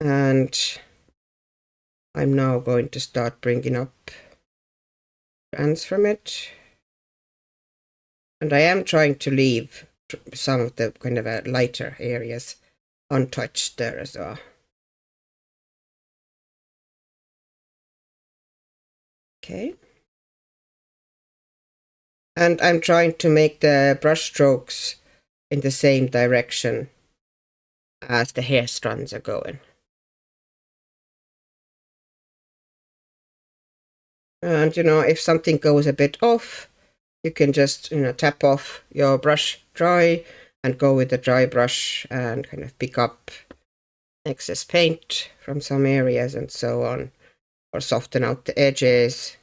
Speaker 1: And I'm now going to start bringing up strands from it. And I am trying to leave some of the kind of lighter areas untouched there as well. Okay. And I'm trying to make the brush strokes in the same direction as the hair strands are going. And if something goes a bit off, you can just tap off your brush dry and go with the dry brush and kind of pick up excess paint from some areas and so on, or soften out the edges.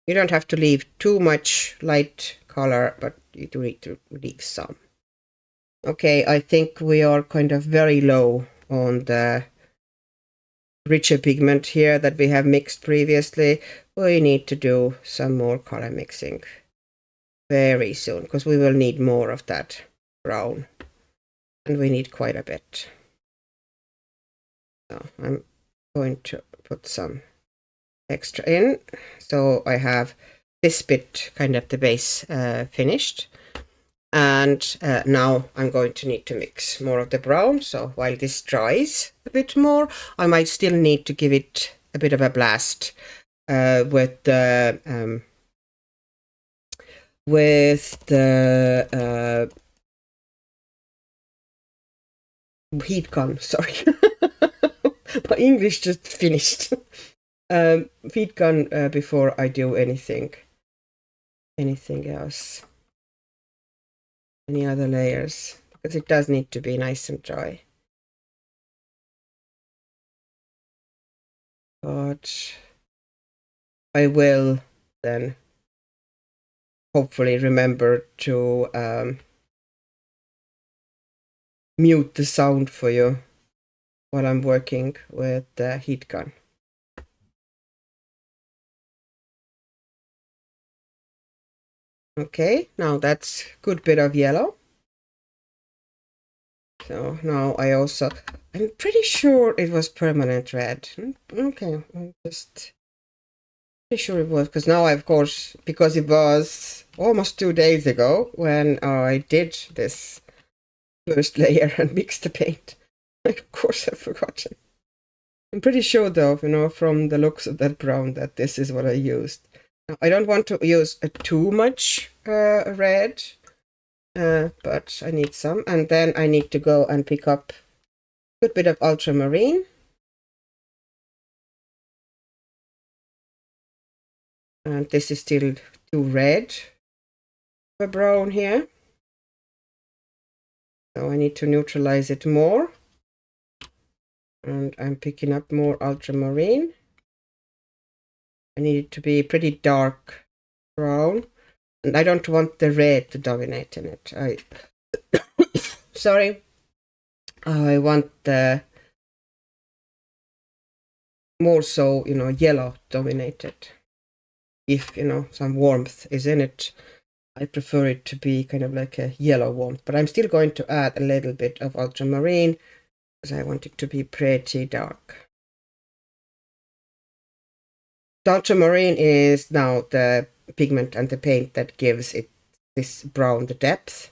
Speaker 1: You don't have to leave too much light color, but you do need to leave some. Okay, I think we are kind of very low on the richer pigment here that we have mixed previously. We need to do some more color mixing very soon, because we will need more of that brown, and we need quite a bit. So I'm going to put some extra in. So I have this bit, kind of the base, finished. And now I'm going to need to mix more of the brown. So while this dries a bit more, I might still need to give it a bit of a blast with the heat gun. Sorry, my English just finished. Heat gun before I do anything else. Any other layers, because it does need to be nice and dry. But I will then hopefully remember to mute the sound for you while I'm working with the heat gun. Okay, now that's a good bit of yellow. So now I'm pretty sure it was permanent red. Okay, I'm just pretty sure it was, because now, of course, because it was almost 2 days ago when I did this first layer and mixed the paint, of course I've forgotten. I'm pretty sure though, from the looks of that brown, that this is what I used. Now, I don't want to use too much red, but I need some. And then I need to go and pick up a good bit of ultramarine. And this is still too red for brown here. So I need to neutralize it more. And I'm picking up more ultramarine. I need it to be pretty dark brown. And I don't want the red to dominate in it. Sorry. I want the more so, yellow dominated. If, some warmth is in it, I prefer it to be kind of like a yellow warmth. But I'm still going to add a little bit of ultramarine, because I want it to be pretty dark. The ultramarine is now the pigment and the paint that gives it this brown, the depth,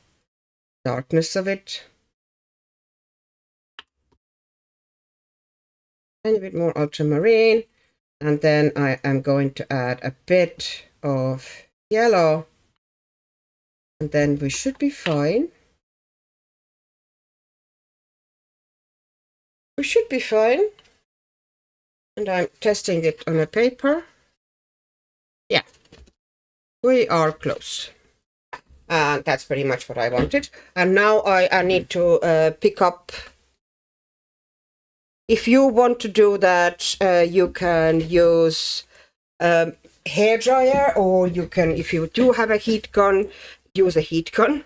Speaker 1: darkness of it. And a bit more ultramarine, and then I am going to add a bit of yellow, and then we should be fine. We should be fine. And I'm testing it on a paper. Yeah, we are close. And that's pretty much what I wanted. And now I need to pick up. If you want to do that, you can use hair dryer, or you can, if you do have a heat gun, use a heat gun.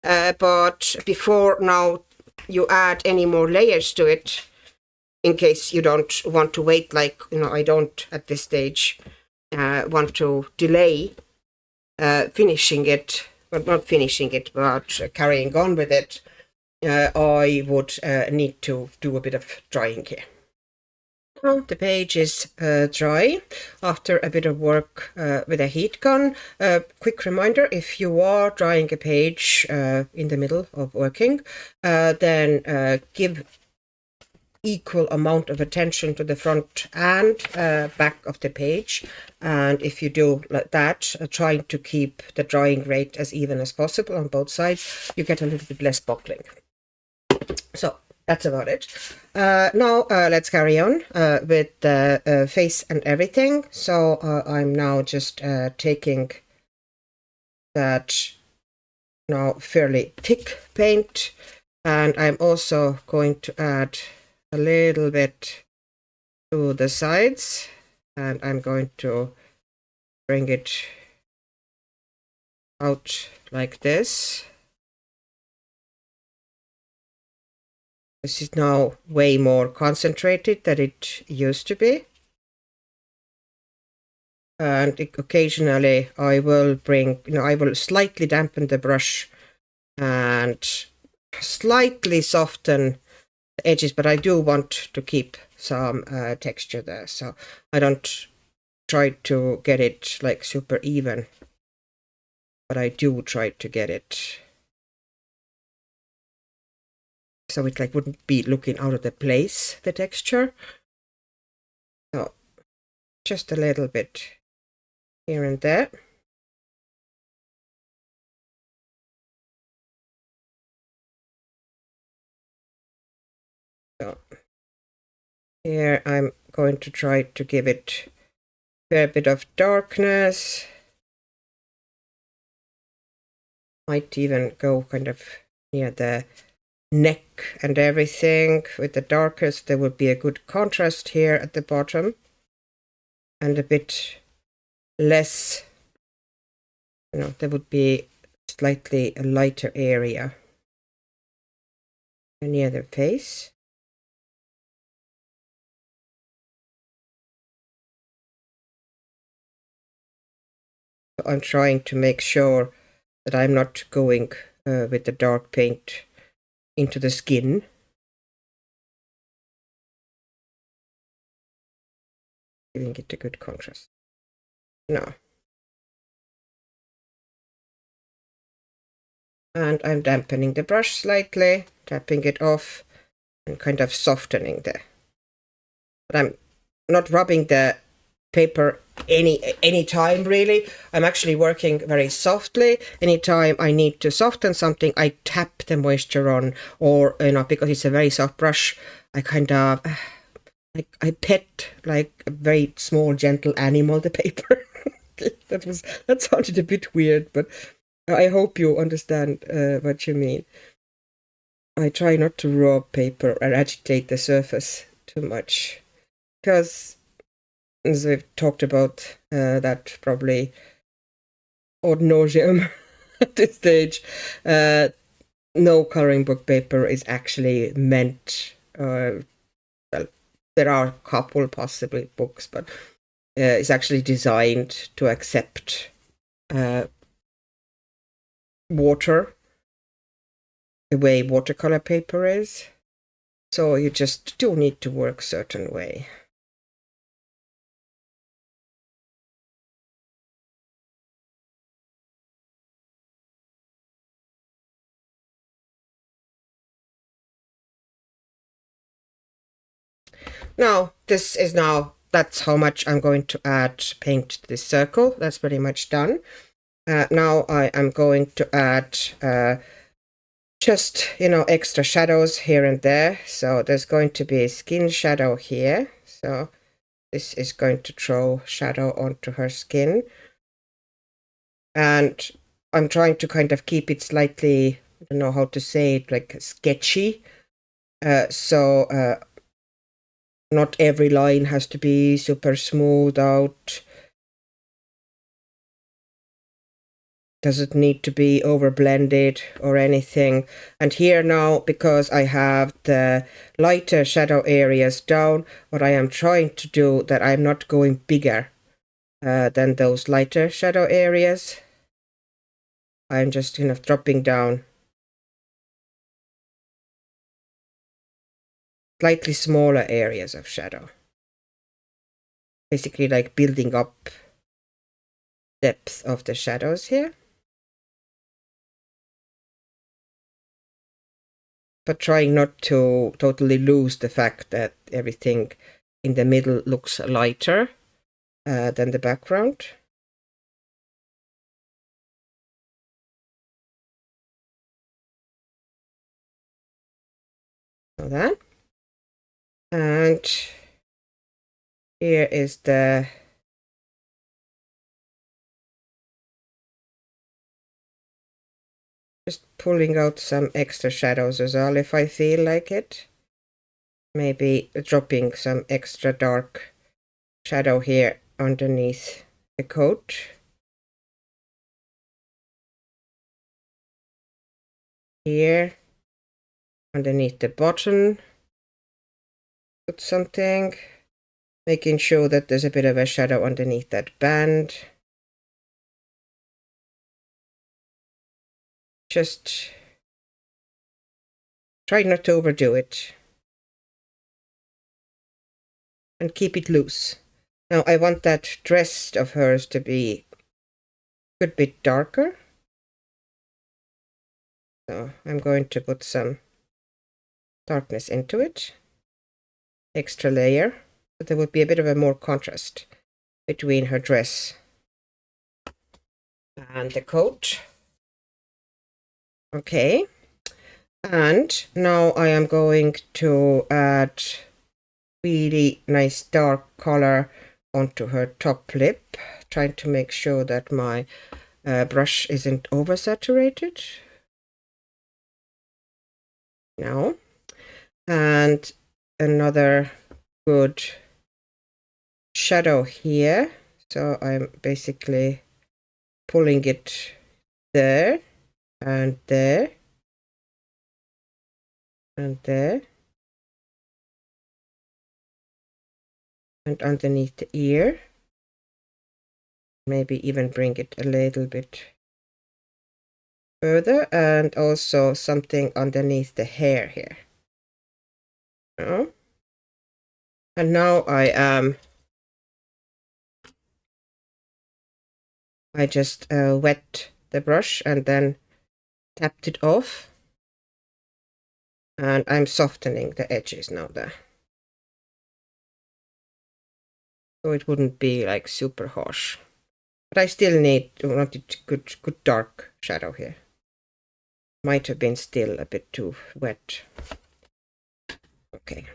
Speaker 1: But before now you add any more layers to it, in case you don't want to wait, like I don't at this stage want to delay finishing it, but not finishing it, but carrying on with it. I would need to do a bit of drying here. Now the page is dry after a bit of work with a heat gun. Quick reminder, if you are drying a page in the middle of working, then give equal amount of attention to the front and back of the page. And if you do like that, trying to keep the drying rate as even as possible on both sides, you get a little bit less buckling. So that's about it. Now let's carry on with the face and everything. So I'm now just taking that now fairly thick paint, and I'm also going to add a little bit to the sides, and I'm going to bring it out like this. This is now way more concentrated than it used to be. And occasionally I will bring, I will slightly dampen the brush and slightly soften the edges, but I do want to keep some texture there, so I don't try to get it like super even, but I do try to get it so it like wouldn't be looking out of the place, the texture. So just a little bit here and there. So here I'm going to try to give it a fair bit of darkness. Might even go kind of near the neck and everything with the darkest. There would be a good contrast here at the bottom, and a bit less, there would be slightly a lighter area near the face. So I'm trying to make sure that I'm not going with the dark paint into the skin. Giving it a good contrast. Now. And I'm dampening the brush slightly, tapping it off, and kind of softening the. But I'm not rubbing the paper any time really. I'm actually working very softly. Anytime I need to soften something, I tap the moisture on, or because it's a very soft brush, I kind of I pet like a very small gentle animal the paper. that sounded a bit weird, but I hope you understand what you mean. I try not to rub paper and agitate the surface too much, because as we've talked about that probably ad nauseum at this stage, no coloring book paper is actually meant, well, there are a couple possibly books, but it's actually designed to accept water the way watercolor paper is. So you just do need to work certain way. Now, that's how much I'm going to add paint to this circle. That's pretty much done. Now I am going to add just, extra shadows here and there. So there's going to be a skin shadow here. So this is going to throw shadow onto her skin. And I'm trying to kind of keep it slightly, I don't know how to say it, like sketchy. So not every line has to be super smooth out. Doesn't need to be over blended or anything. And here now, because I have the lighter shadow areas down, what I am trying to do, that I'm not going bigger than those lighter shadow areas. I'm just kind of dropping down slightly smaller areas of shadow. Basically like building up depth of the shadows here. But trying not to totally lose the fact that everything in the middle looks lighter than the background. So that. And here is the just pulling out some extra shadows as well if I feel like it. Maybe dropping some extra dark shadow here underneath the coat. Here underneath the button, put something, making sure that there's a bit of a shadow underneath that band. Just try not to overdo it and keep it loose. Now I want that dress of hers to be a good bit darker. So I'm going to put some darkness into it. Extra layer. So there would be a bit of a more contrast between her dress and the coat. Okay. And now I am going to add really nice dark color onto her top lip, trying to make sure that my brush isn't oversaturated. Now, and another good shadow here. So I'm basically pulling it there and there and there and underneath the ear. Maybe even bring it a little bit further, and also something underneath the hair here. Oh. And now I just wet the brush and then tapped it off, and I'm softening the edges now there, so it wouldn't be like super harsh. But I still wanted good dark shadow here. Might have been still a bit too wet. Okay.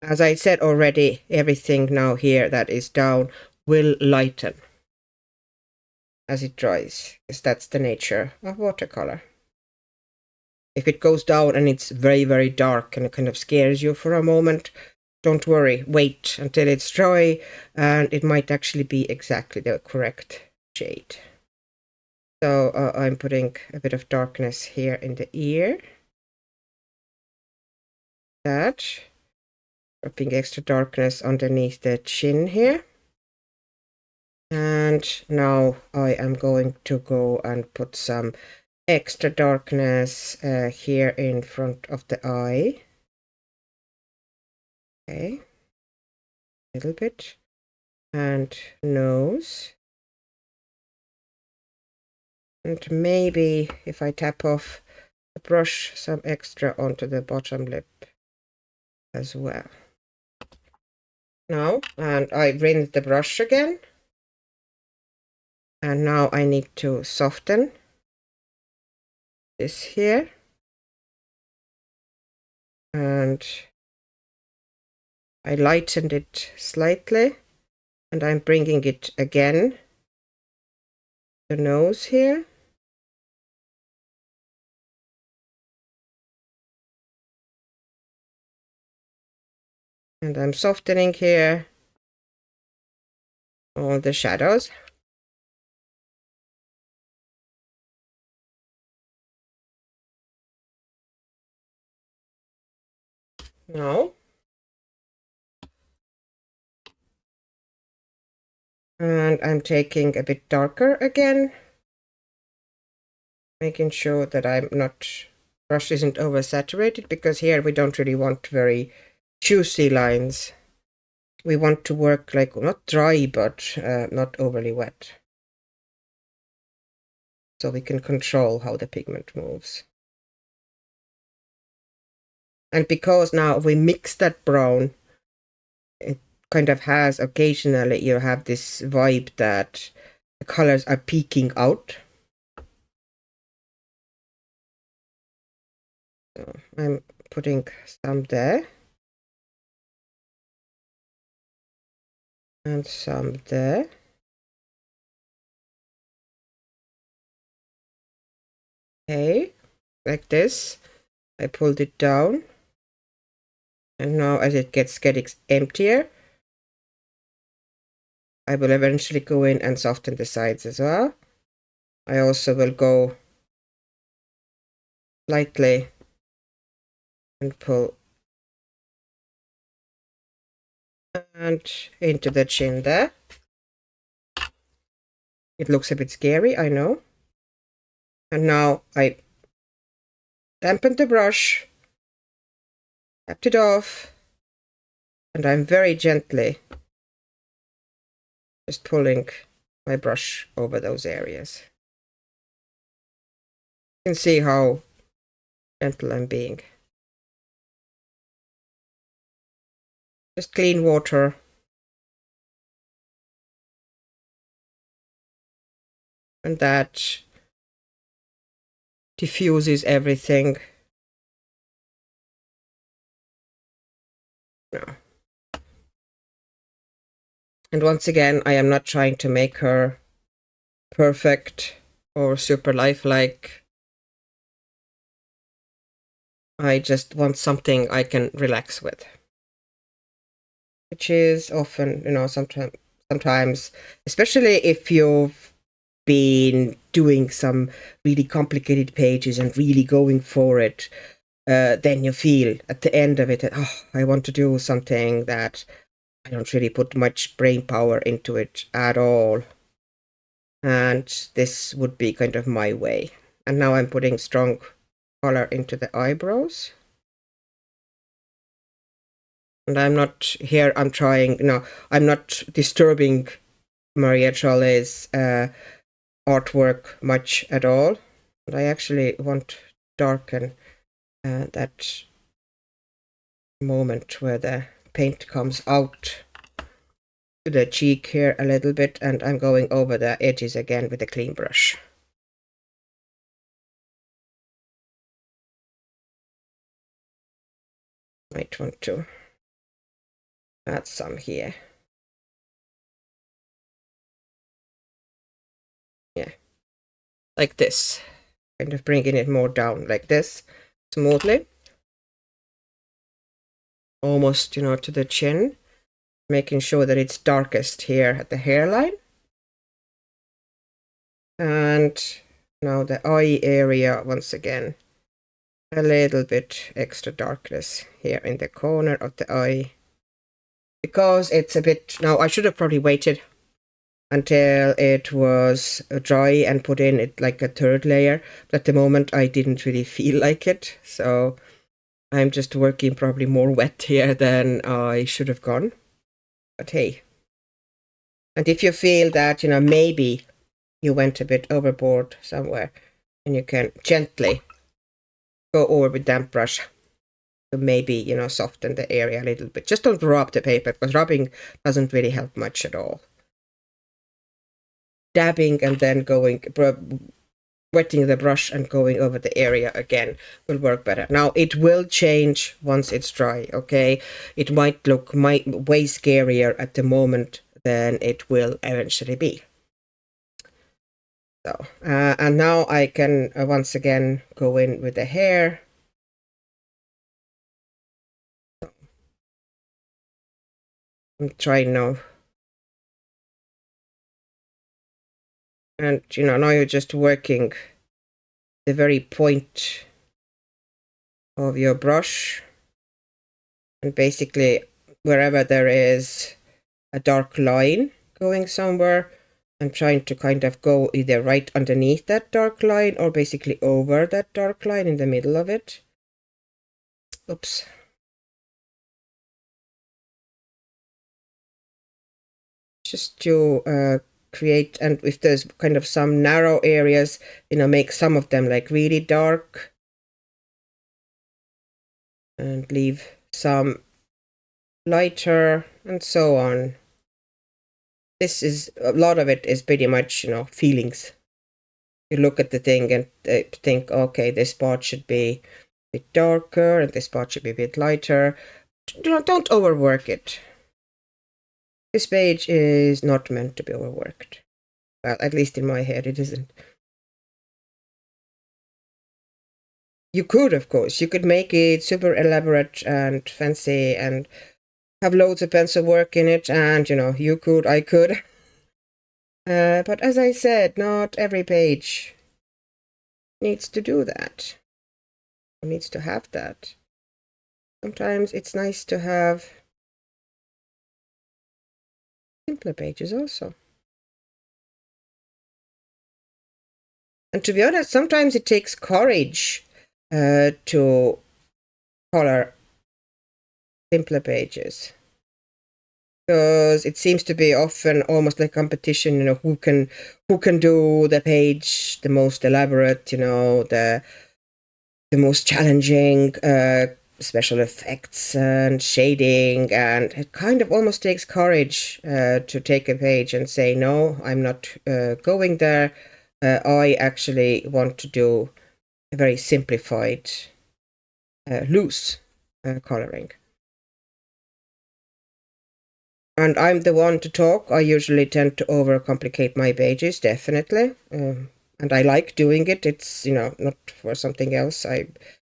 Speaker 1: As I said already, everything now here that is down will lighten as it dries, because that's the nature of watercolor. If it goes down and it's very, very dark and it kind of scares you for a moment, don't worry, wait until it's dry, and it might actually be exactly the correct shade. So I'm putting a bit of darkness here in the ear. That. Dropping extra darkness underneath the chin here. And now I am going to go and put some extra darkness here in front of the eye. Okay. A little bit. And nose. And maybe if I tap off the brush, some extra onto the bottom lip as well. Now, and I rinse the brush again. And now I need to soften this here. And I lightened it slightly. And I'm bringing it again. The nose here. And I'm softening here all the shadows. Now. And I'm taking a bit darker again. Making sure that I'm not, brush isn't oversaturated, because here we don't really want very juicy lines. We want to work like, not dry, but not overly wet. So we can control how the pigment moves. And because now we mix that brown, it kind of has, occasionally you have this vibe that the colors are peeking out. So I'm putting some there. And some there. Okay, like this. I pulled it down. And now as it gets getting emptier, I will eventually go in and soften the sides as well. I also will go lightly and pull and into the chin there. It looks a bit scary, I know. And now I dampened the brush, tapped it off, and I'm very gently just pulling my brush over those areas. You can see how gentle I'm being. Just clean water. And that diffuses everything. No. And once again, I am not trying to make her perfect or super lifelike. I just want something I can relax with. Which is often, you know, sometimes, especially if you've been doing some really complicated pages and really going for it, then you feel at the end of it that, oh, I want to do something that I don't really put much brain power into it at all. And this would be kind of my way. And now I'm putting strong color into the eyebrows. And I'm not here, I'm trying, no, I'm not disturbing Maria Trolle's artwork much at all. But I actually want to darken that moment where the paint comes out to the cheek here a little bit, and I'm going over the edges again with a clean brush. Might want to add some here. Yeah, like this. Kind of bringing it more down like this, smoothly. Almost, you know, to the chin. Making sure that it's darkest here at the hairline. And now the eye area, once again, a little bit extra darkness here in the corner of the eye. Because it's a bit, now I should have probably waited until it was dry and put in it like a third layer. But at the moment I didn't really feel like it. So I'm just working probably more wet here than I should have gone. But hey. And if you feel that, you know, maybe you went a bit overboard somewhere, and you can gently go over with damp brush to maybe, you know, soften the area a little bit. Just don't rub the paper, because rubbing doesn't really help much at all. Dabbing and then going, wetting the brush and going over the area again will work better. Now it will change once it's dry, okay? It might look way scarier at the moment than it will eventually be. So, and now I can once again go in with the hair. I'm trying now. And, you know, now you're just working the very point of your brush. And basically, wherever there is a dark line going somewhere, I'm trying to kind of go either right underneath that dark line or basically over that dark line in the middle of it. Oops. Just to create, and if there's kind of some narrow areas, you know, make some of them like really dark and leave some lighter and so on. This is, a lot of it is pretty much, you know, feelings. You look at the thing and think, okay, this part should be bit darker, and this part should be a bit lighter. Don't overwork it. This page is not meant to be overworked. Well, at least in my head, it isn't. You could, of course, you could make it super elaborate and fancy and have loads of pencil work in it, and, you could, I could. But as I said, not every page needs to do that, or needs to have that. Sometimes it's nice to have simpler pages also. And to be honest, sometimes it takes courage to color simpler pages, because it seems to be often almost like competition, who can do the page the most elaborate, the most challenging special effects and shading, and it kind of almost takes courage to take a page and say, no, I'm not going there. I actually want to do a very simplified, loose coloring. And I'm the one to talk. I usually tend to overcomplicate my pages, definitely. And I like doing it. It's, not for something else. I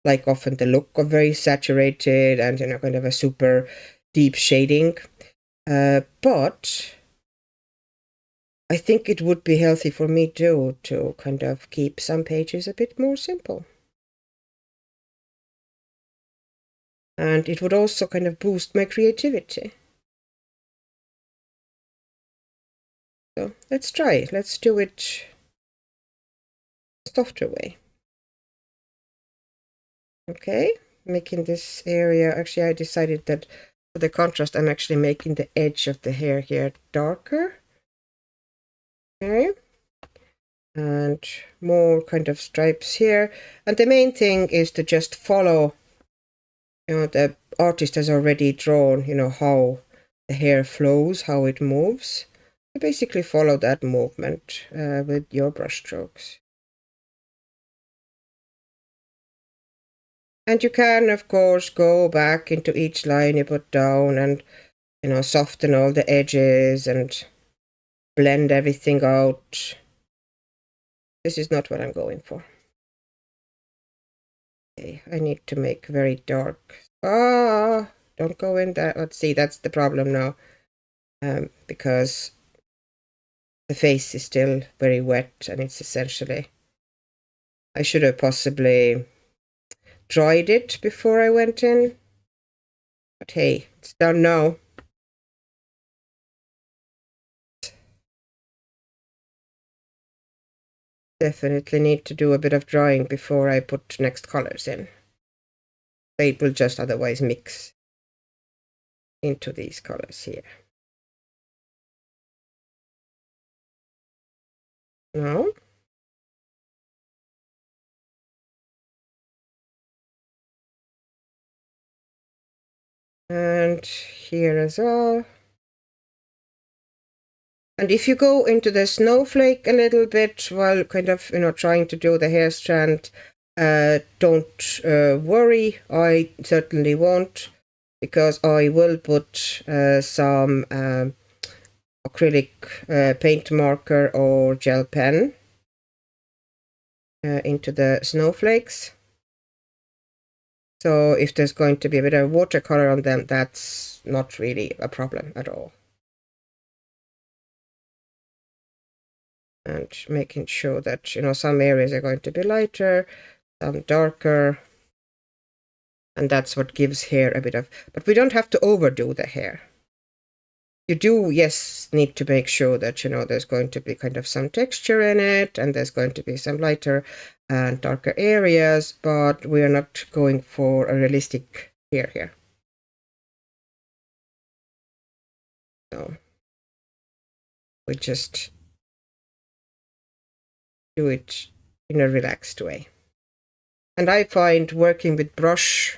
Speaker 1: like often the look of very saturated and, kind of a super deep shading. But I think it would be healthy for me too to kind of keep some pages a bit more simple. And it would also kind of boost my creativity. So let's try it. Let's do it softer way. Okay, making this area, actually I decided that for the contrast I'm actually making the edge of the hair here darker. Okay, and more kind of stripes here. And the main thing is to just follow, the artist has already drawn, how the hair flows, how it moves. So basically follow that movement with your brush strokes. And you can, of course, go back into each line you put down and, soften all the edges and blend everything out. This is not what I'm going for. Okay, I need to make very dark. Don't go in there. Let's see, that's the problem now. Because the face is still very wet and it's essentially, I should have possibly dried it before I went in. But hey, it's done now. Definitely need to do a bit of drying before I put next colors in. It will just otherwise mix into these colors here. Now, and here as well. And if you go into the snowflake a little bit while kind of, trying to do the hair strand, don't worry, I certainly won't, because I will put some acrylic paint marker or gel pen into the snowflakes. So if there's going to be a bit of watercolor on them, that's not really a problem at all. And making sure that, some areas are going to be lighter, some darker. And that's what gives hair a bit of, but we don't have to overdo the hair. You do, yes, need to make sure that, there's going to be kind of some texture in it, and there's going to be some lighter and darker areas, but we are not going for a realistic hair here. So we just do it in a relaxed way. And I find working with brush,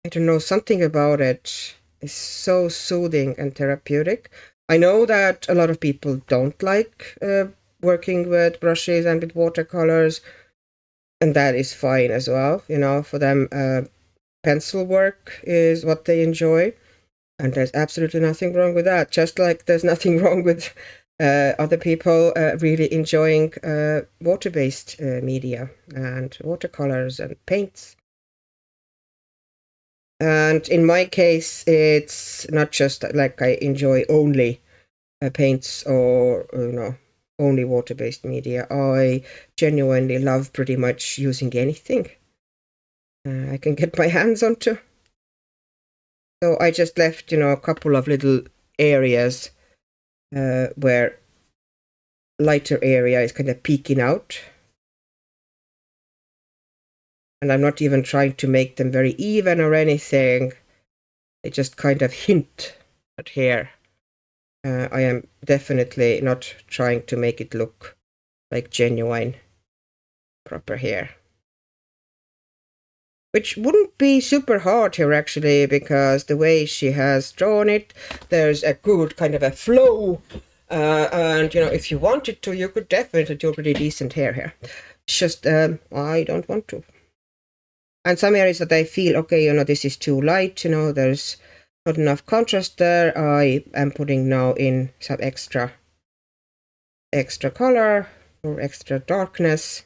Speaker 1: I don't know, something about it is so soothing and therapeutic. I know that a lot of people don't like working with brushes and with watercolors, And that is fine as well, you know, for them. Pencil work is what they enjoy, and there's absolutely nothing wrong with that. Just like there's nothing wrong with other people really enjoying water-based media and watercolors and paints. And in my case, it's not just like I enjoy only paints or, you know, only water-based media. I genuinely love pretty much using anything I can get my hands onto. So I just left, you know, a couple of little areas where lighter area is kind of peeking out. And I'm not even trying to make them very even or anything. They just kind of hint at here. I am definitely not trying to make it look like genuine proper hair. Which wouldn't be super hard here actually, because the way she has drawn it, there's a good kind of a flow. And, you know, if you wanted to, you could definitely do pretty decent hair here. It's just, I don't want to. And some areas that I feel, okay, you know, this is too light, you know, there's not enough contrast there. I am putting now in some extra color or extra darkness,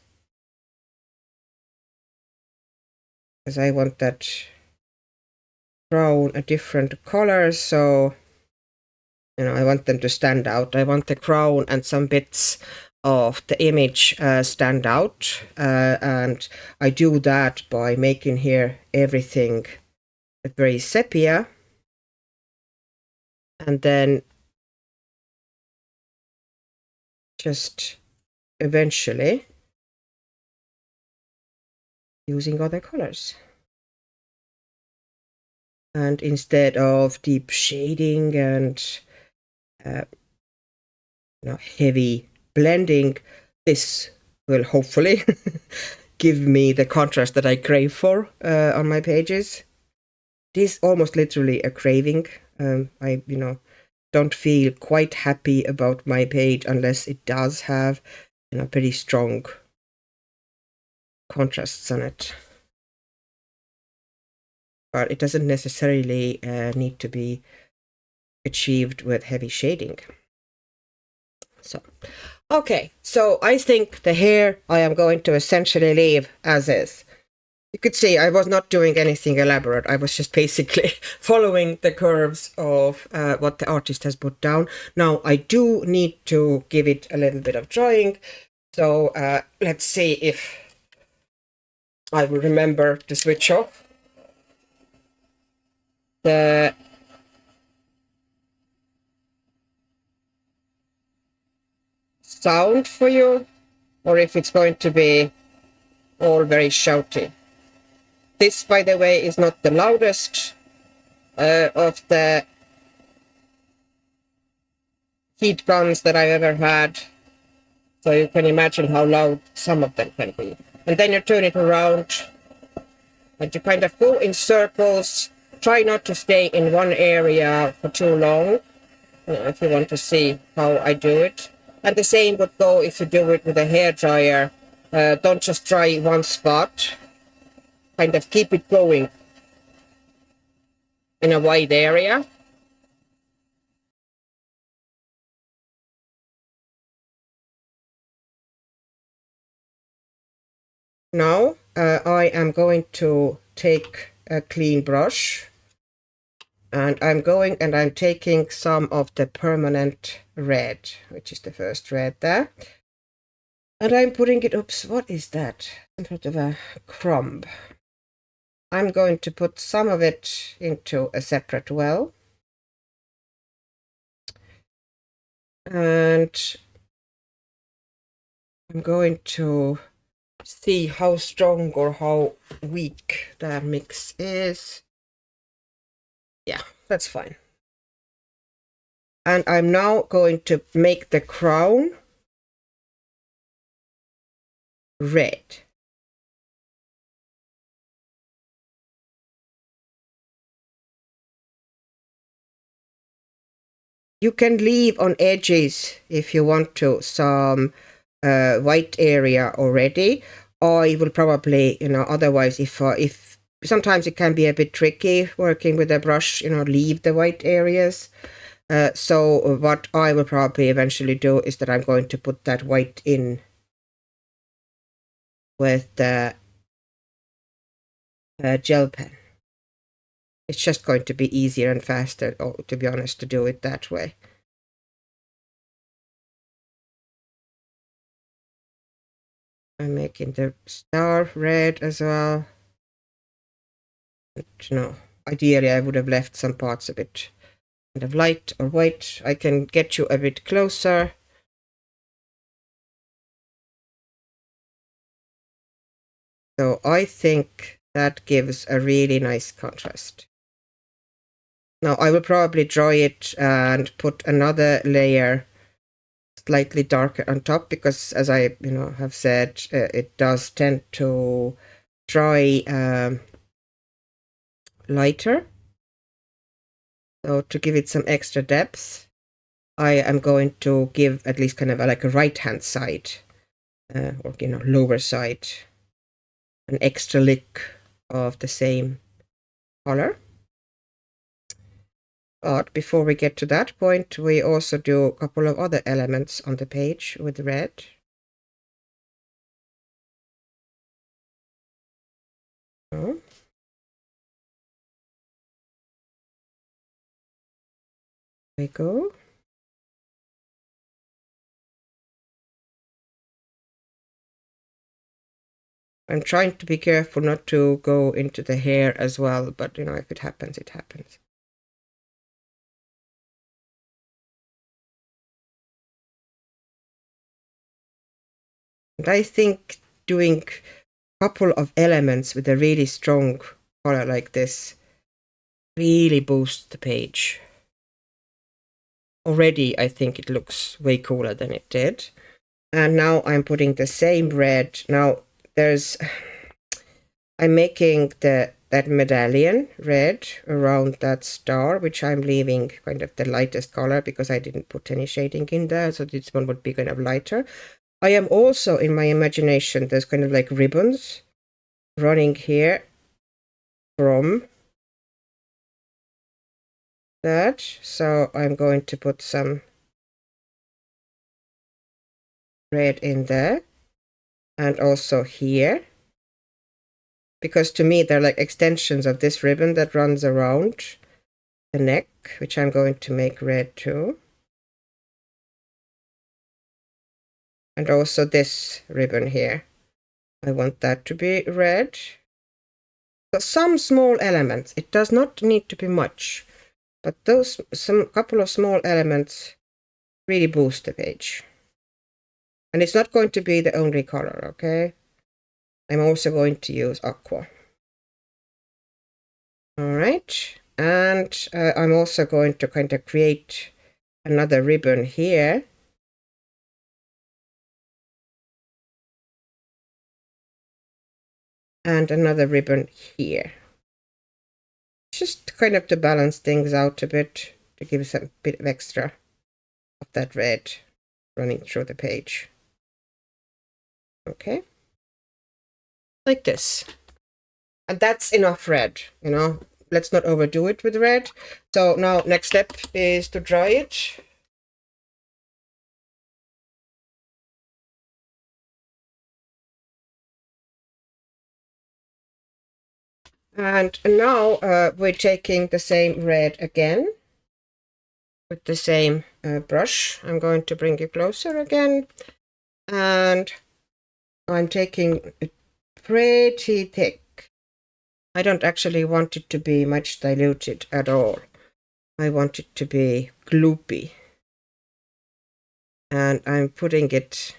Speaker 1: because I want that crown a different color. So, you know, I want them to stand out. I want the crown and some bits of the image stand out, and I do that by making here everything very sepia, and then just eventually using other colors. And instead of deep shading and you know, heavy blending, this will hopefully give me the contrast that I crave for on my pages. It is almost literally a craving. I, you know, don't feel quite happy about my page unless it does have, you know, pretty strong contrasts on it. But it doesn't necessarily need to be achieved with heavy shading. So, okay, so I think the hair I am going to essentially leave as is. You could see I was not doing anything elaborate. I was just basically following the curves of what the artist has put down. Now, I do need to give it a little bit of drying. So let's see if I will remember to switch off the sound for you, or if it's going to be all very shouty. This, by the way, is not the loudest of the heat guns that I've ever had. So you can imagine how loud some of them can be. And then you turn it around and you kind of go in circles. Try not to stay in one area for too long, if you want to see how I do it. And the same would go if you do it with a hairdryer. Don't just dry one spot. Kind of keep it going in a wide area. Now I am going to take a clean brush, and I'm taking some of the permanent red, which is the first red there. And I'm putting it, oops, what is that? Some sort of a crumb. I'm going to put some of it into a separate well. And I'm going to see how strong or how weak that mix is. Yeah, that's fine. And I'm now going to make the crown red. You can leave on edges, if you want to, some white area already. I will probably, otherwise if sometimes it can be a bit tricky working with a brush, leave the white areas. So what I will probably eventually do is that I'm going to put that white in with the gel pen. It's just going to be easier and faster, to be honest, to do it that way. I'm making the star red as well. But, ideally I would have left some parts a bit kind of light or white. I can get you a bit closer. So I think that gives a really nice contrast. Now I will probably dry it and put another layer slightly darker on top, because as I have said, it does tend to dry lighter. So to give it some extra depth, I am going to give at least kind of like a right hand side or lower side an extra lick of the same color. But before we get to that point, we also do a couple of other elements on the page with red. So, there we go. I'm trying to be careful not to go into the hair as well, but if it happens, it happens. And I think doing a couple of elements with a really strong color like this really boosts the page. Already, I think it looks way cooler than it did. And now I'm putting the same red. Now I'm making that medallion red around that star, which I'm leaving kind of the lightest color because I didn't put any shading in there. So this one would be kind of lighter. I am also, in my imagination, there's kind of like ribbons running here from that. So I'm going to put some red in there and also here, because to me they're like extensions of this ribbon that runs around the neck, which I'm going to make red too. And also this ribbon here, I want that to be red. So some small elements, it does not need to be much, but some couple of small elements really boost the page. And it's not going to be the only color, okay? I'm also going to use aqua. All right, and I'm also going to kind of create another ribbon here. And another ribbon here. Just kind of to balance things out a bit, to give us a bit of extra of that red running through the page. Okay. Like this. And that's enough red, Let's not overdo it with red. So now next step is to dry it. And now we're taking the same red again with the same brush. I'm going to bring it closer again. And I'm taking it pretty thick. I don't actually want it to be much diluted at all. I want it to be gloopy. And I'm putting it,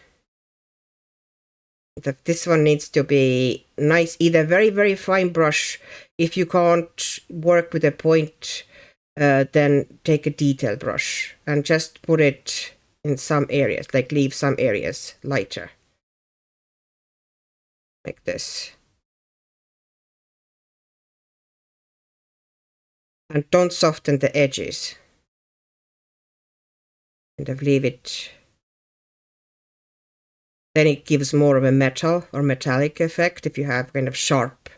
Speaker 1: this one needs to be nice, either very, very fine brush. If you can't work with a point, then take a detail brush and just put it in some areas, like leave some areas lighter. Like this. And don't soften the edges. Kind of leave it then it gives more of a metal or metallic effect if you have kind of sharp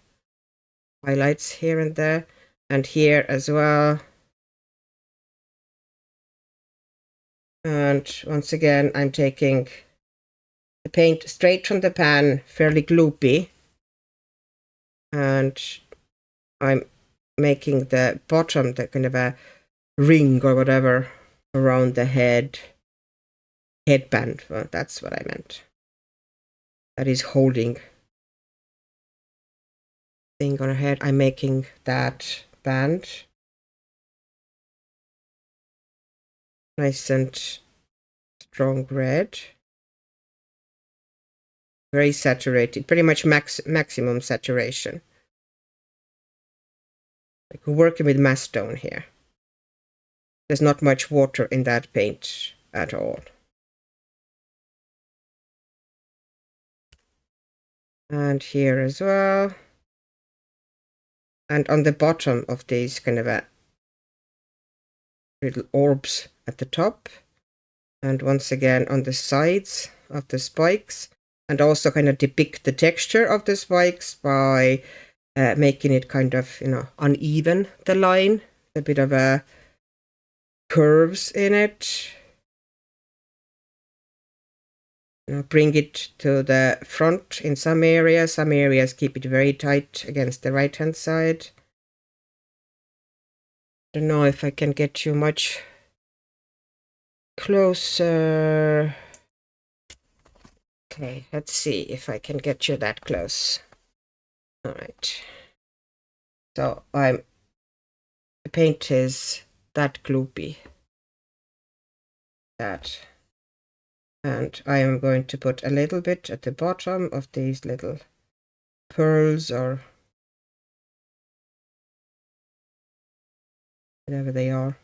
Speaker 1: highlights here and there, and here as well. And once again, I'm taking the paint straight from the pan, fairly gloopy, and I'm making the bottom, the kind of a ring or whatever around the headband. Well, that's what I meant. That is holding thing on her head. I'm making that band nice and strong red, very saturated, pretty much maximum saturation. Like we're working with mass tone here. There's not much water in that paint at all. And here as well. And on the bottom of these kind of a little orbs at the top. And once again on the sides of the spikes. And also kind of depict the texture of the spikes by making it kind of, uneven, the line. A bit of a curves in it. Bring it to the front in some areas keep it very tight against the right hand side. Don't know if I can get you much closer. Okay, let's see if I can get you that close. All right. So the paint is that gloopy. That. And I am going to put a little bit at the bottom of these little pearls or whatever they are.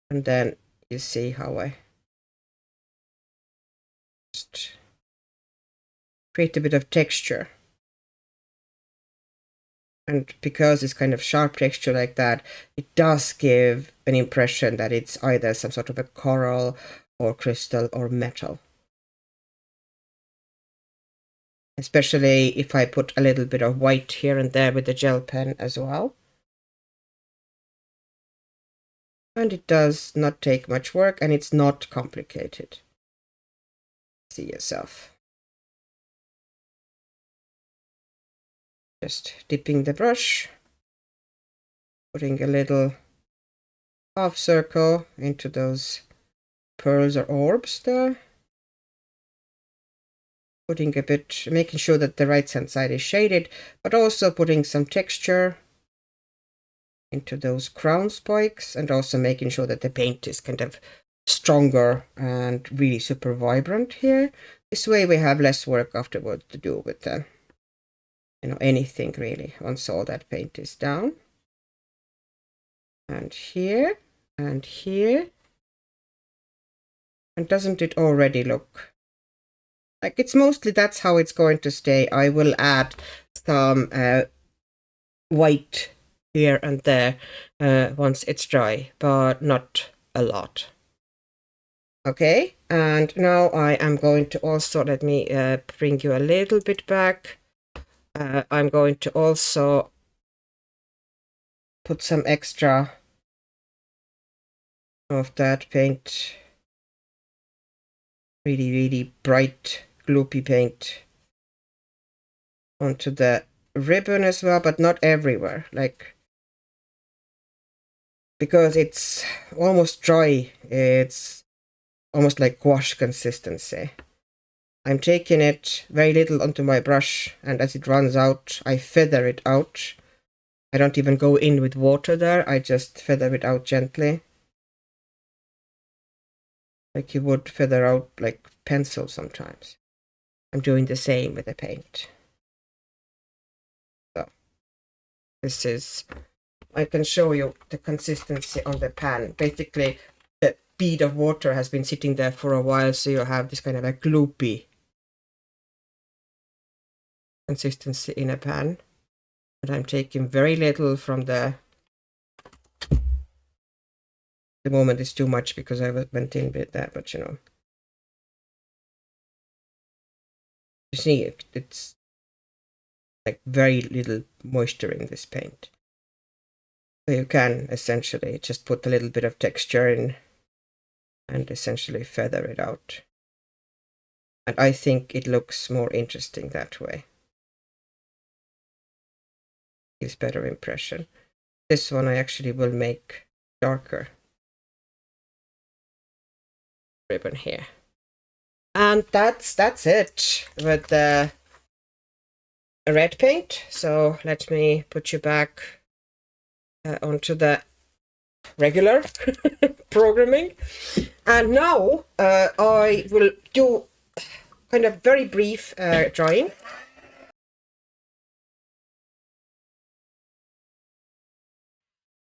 Speaker 1: And then you see how I just create a bit of texture. And because it's kind of sharp texture like that, it does give an impression that it's either some sort of a coral or crystal or metal. Especially if I put a little bit of white here and there with the gel pen as well. And it does not take much work and it's not complicated. See yourself. Just dipping the brush, putting a little half circle into those pearls or orbs there. Putting a bit, making sure that the right hand side is shaded, but also putting some texture into those crown spikes and also making sure that the paint is kind of stronger and really super vibrant here. This way we have less work afterward to do with the anything really once all that paint is down. And here and here. And doesn't it already look like it's mostly that's how it's going to stay? I will add some white here and there once it's dry, but not a lot. Okay, and now I am going to also, let me bring you a little bit back. I'm going to also put some extra of that paint, really bright gloopy paint, onto the ribbon as well, but not everywhere, like, because it's almost dry, it's almost like gouache consistency. I'm taking it very little onto my brush, and as it runs out, I feather it out. I don't even go in with water there, I just feather it out gently. Like you would feather out like pencil sometimes. I'm doing the same with the paint. So, this is, I can show you the consistency on the pan. Basically, the bead of water has been sitting there for a while, so you have this kind of a gloopy consistency in a pan. And I'm taking very little from the moment is too much because I went in with that, but You see, it's like very little moisture in this paint. So you can essentially just put a little bit of texture in and essentially feather it out. And I think it looks more interesting that way. Gives better impression. This one I actually will make darker ribbon here. And that's it with the red paint. So let me put you back onto the regular programming. And now I will do kind of very brief drawing.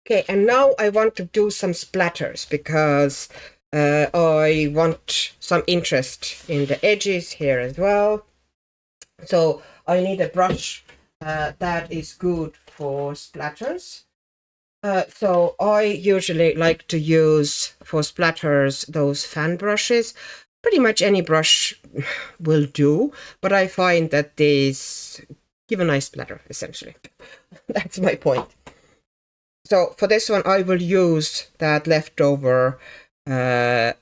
Speaker 1: Okay, and now I want to do some splatters because I want some interest in the edges here as well. So I need a brush that is good for splatters. So I usually like to use for splatters those fan brushes. Pretty much any brush will do, but I find that these give a nice splatter, essentially. That's my point. So for this one, I will use that leftover earth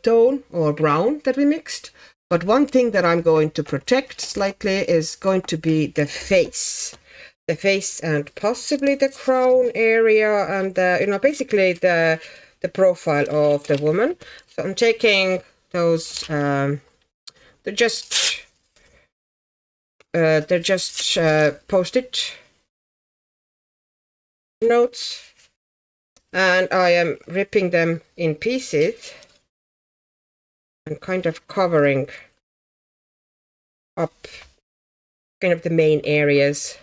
Speaker 1: tone or brown that we mixed. But one thing that I'm going to protect slightly is going to be the face. The face and possibly the crown area and basically the profile of the woman. So I'm taking those they're just post-it notes, and I am ripping them in pieces and kind of covering up kind of the main areas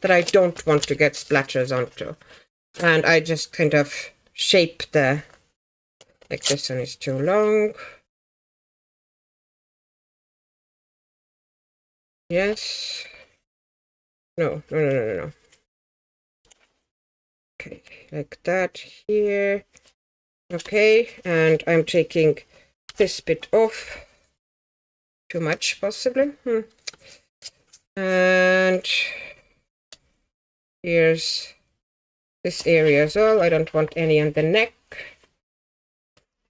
Speaker 1: that I don't want to get splatters onto. And I just kind of shape like this one is too long. Yes. No. Okay, like that here. Okay, and I'm taking this bit off. Too much, possibly. And here's this area as well. I don't want any on the neck.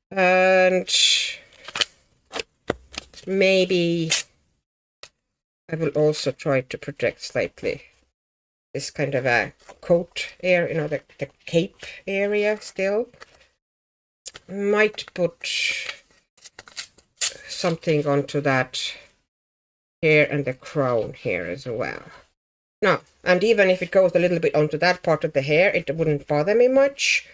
Speaker 1: And maybe I will also try to protect slightly this kind of a coat area, the cape area still. Might put something onto that hair and the crown here as well. No, and even if it goes a little bit onto that part of the hair, it wouldn't bother me much.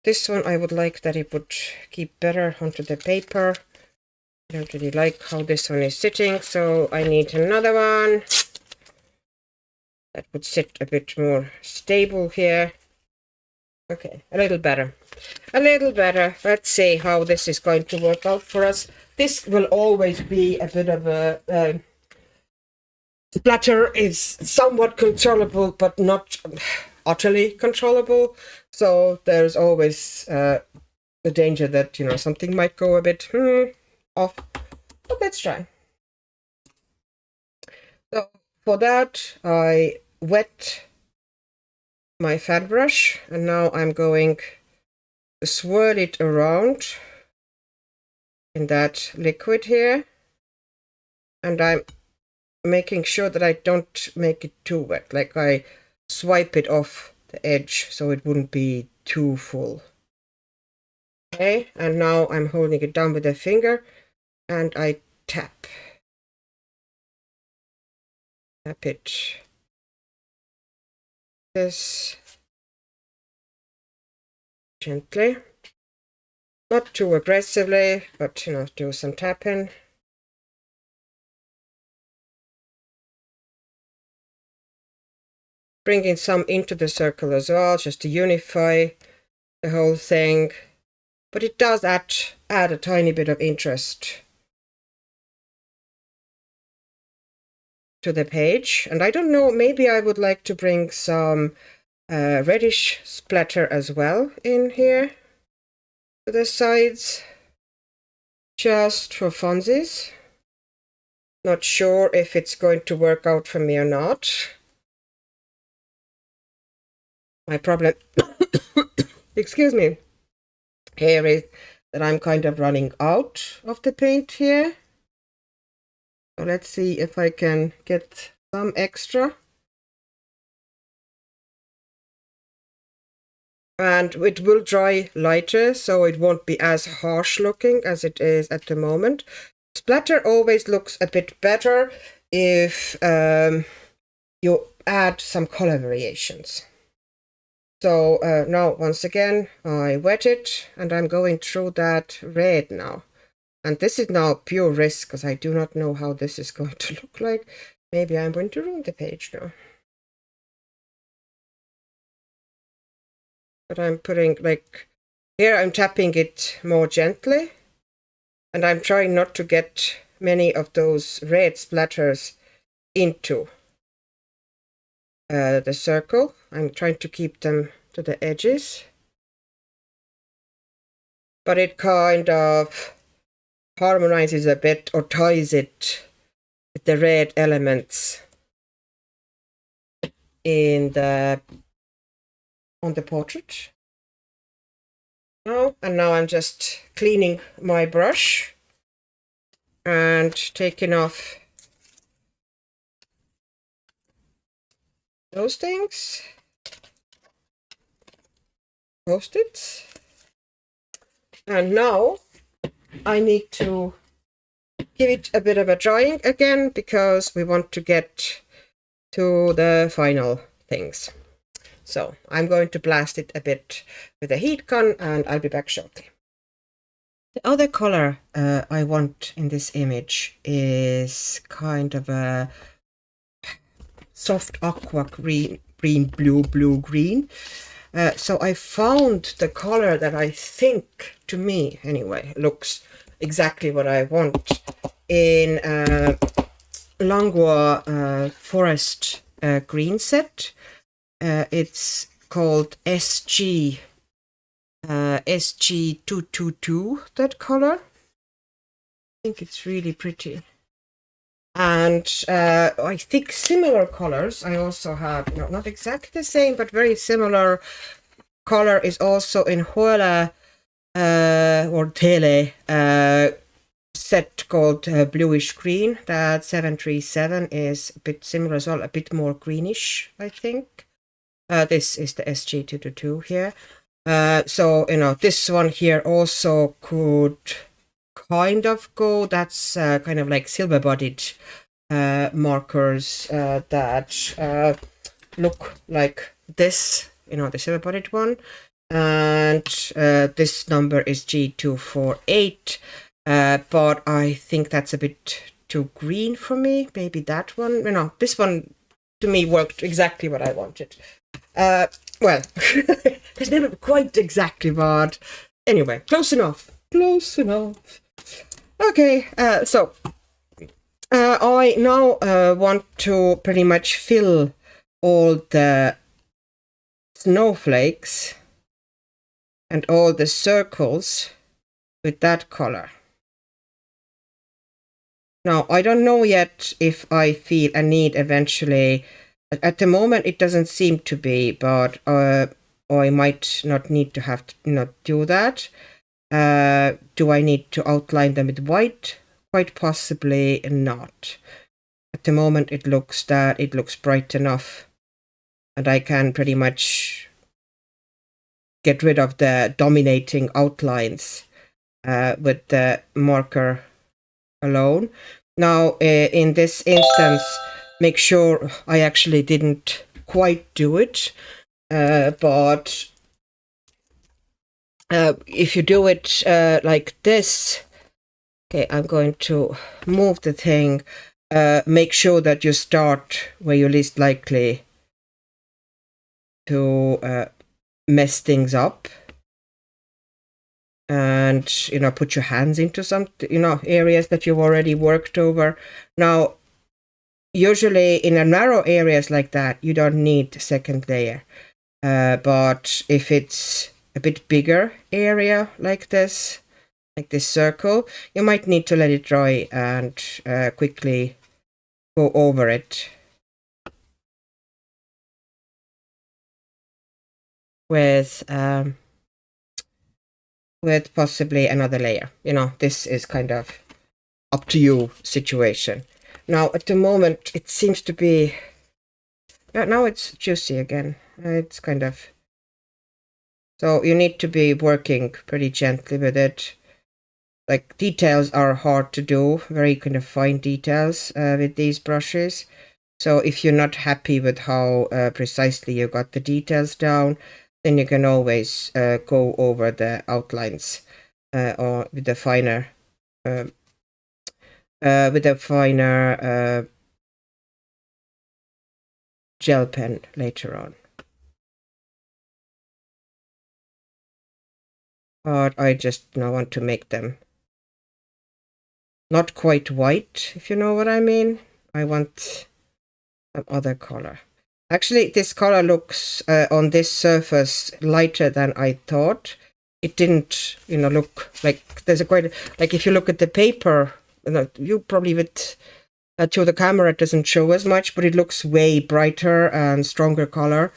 Speaker 1: This one I would like that it would keep better onto the paper. I don't really like how this one is sitting, so I need another one that would sit a bit more stable here. Okay, a little better. Let's see how this is going to work out for us. This will always be a bit of a splatter is somewhat controllable, but not utterly controllable. So there's always the danger that, something might go a bit off. But let's try. So for that, I wet my fat brush, and now I'm going to swirl it around in that liquid here, and I'm making sure that I don't make it too wet, like I swipe it off the edge so it wouldn't be too full. Okay, and now I'm holding it down with a finger and I tap it this gently, not too aggressively, but do some tapping. Bringing some into the circle as well, just to unify the whole thing. But it does add a tiny bit of interest to the page. And I don't know, maybe I would like to bring some reddish splatter as well in here to the sides, just for funsies. Not sure if it's going to work out for me or not. My problem, excuse me, here is that I'm kind of running out of the paint here. So let's see if I can get some extra. And it will dry lighter, so it won't be as harsh looking as it is at the moment. Splatter always looks a bit better if you add some color variations. So now, once again, I wet it, and I'm going through that red now. And this is now pure risk, because I do not know how this is going to look like. Maybe I'm going to ruin the page now. But I'm putting, like, here I'm tapping it more gently. And I'm trying not to get many of those red splatters into the circle. I'm trying to keep them to the edges. But it kind of harmonizes a bit, or ties it with the red elements in on the portrait. And now I'm just cleaning my brush and taking off those things, Post-its. And now I need to give it a bit of a drying again, because we want to get to the final things. So I'm going to blast it a bit with a heat gun, and I'll be back shortly. The other color I want in this image is kind of a soft aqua green, blue, green. So I found the color that I think, to me anyway, looks exactly what I want in Langlois forest green set. It's called SG222, that color. I think it's really pretty. And I think similar colors I also have, not exactly the same, but very similar color is also in Hoela or Tele set called bluish green. That 737 is a bit similar as well, a bit more greenish, I think. This is the SG222 here. So, this one here also could kind of go. That's kind of like silver-bodied markers that look like this, the silver-bodied one. And this number is G248, but I think that's a bit too green for me. Maybe that one. This one to me worked exactly what I wanted. Well, it's never quite exactly, but anyway, close enough. Close enough. Okay, so I now want to pretty much fill all the snowflakes and all the circles with that color. Now, I don't know yet if I feel a need eventually. At the moment, it doesn't seem to be, but I might not need to have to do that. Do I need to outline them with white? Quite possibly not. At the moment, it looks bright enough, and I can pretty much get rid of the dominating outlines with the marker alone. Now, in this instance, make sure I actually didn't quite do it, but if you do it like this, okay, I'm going to move the thing. Make sure that you start where you're least likely to mess things up, and put your hands into some areas that you've already worked over. Now, usually in a narrow areas like that, you don't need a second layer, but if it's a bit bigger area like this, like this circle. You might need to let it dry and quickly go over it with possibly another layer. You know, this is kind of up to you situation. Now at the moment it seems to be, yeah, now it's juicy again. It's kind of, so you need to be working pretty gently with it. Like, details are hard to do, very kind of fine details with these brushes. So if you're not happy with how precisely you got the details down, then you can always go over the outlines or with the finer gel pen later on. But I just now want to make them not quite white, if you know what I mean. I want some other color. Actually, this color looks on this surface lighter than I thought. It didn't, you know, look like there's a quite, like if you look at the paper, you probably would, to the camera it doesn't show as much, but it looks way brighter and stronger color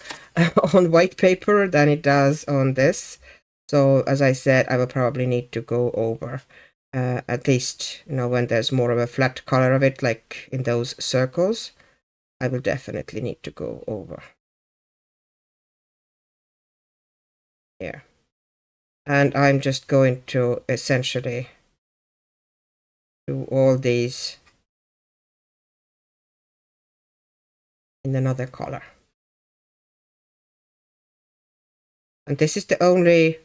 Speaker 1: on white paper than it does on this. So as I said, I will probably need to go over at least, you know, when there's more of a flat color of it, like in those circles, I will definitely need to go over here. And I'm just going to essentially do all these in another color. And this is the only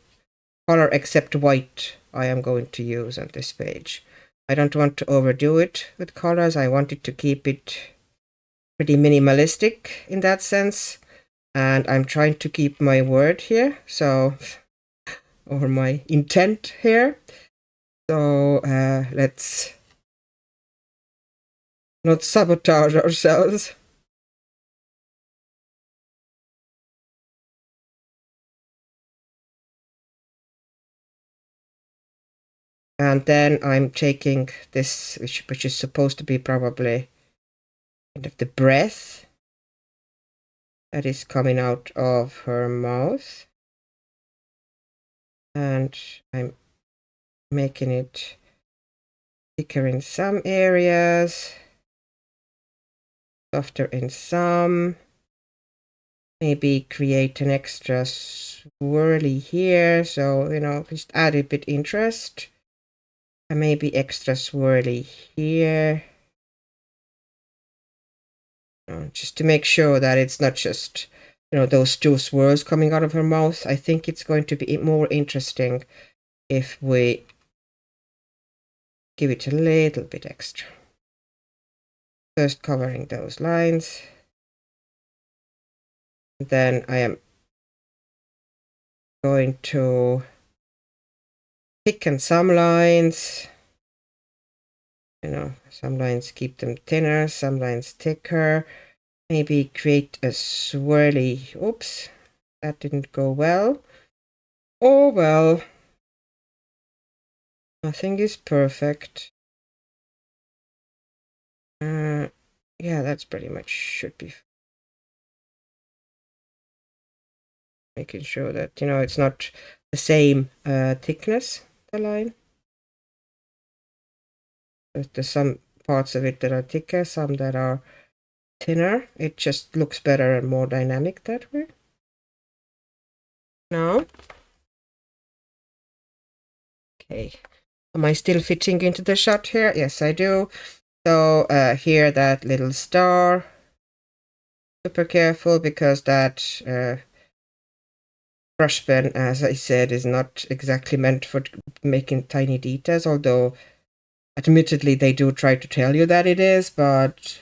Speaker 1: color except white I am going to use on this page. I don't want to overdo it with colors. I wanted to keep it pretty minimalistic in that sense. And I'm trying to keep my word here, so, or my intent here. So let's not sabotage ourselves. And then I'm taking this, which is supposed to be probably kind of the breath that is coming out of her mouth. And I'm making it thicker in some areas, softer in some. Maybe create an extra swirly here, so, you know, just add a bit interest. And maybe extra swirly here. Just to make sure that it's not just, you know, those two swirls coming out of her mouth. I think it's going to be more interesting if we give it a little bit extra. First covering those lines. Then I am going to thicken some lines. You know, some lines keep them thinner, some lines thicker. Maybe create a swirly, oops, that didn't go well. Oh well, nothing is perfect. Yeah, that's pretty much should be. Making sure that, you know, it's not the same thickness, the line. There's some parts of it that are thicker, some that are thinner. It just looks better and more dynamic that way. Now, okay, am I still fitting into the shot here? Yes, I do. So here, that little star, super careful because that brush pen, as I said, is not exactly meant for making tiny details, although admittedly they do try to tell you that it is, but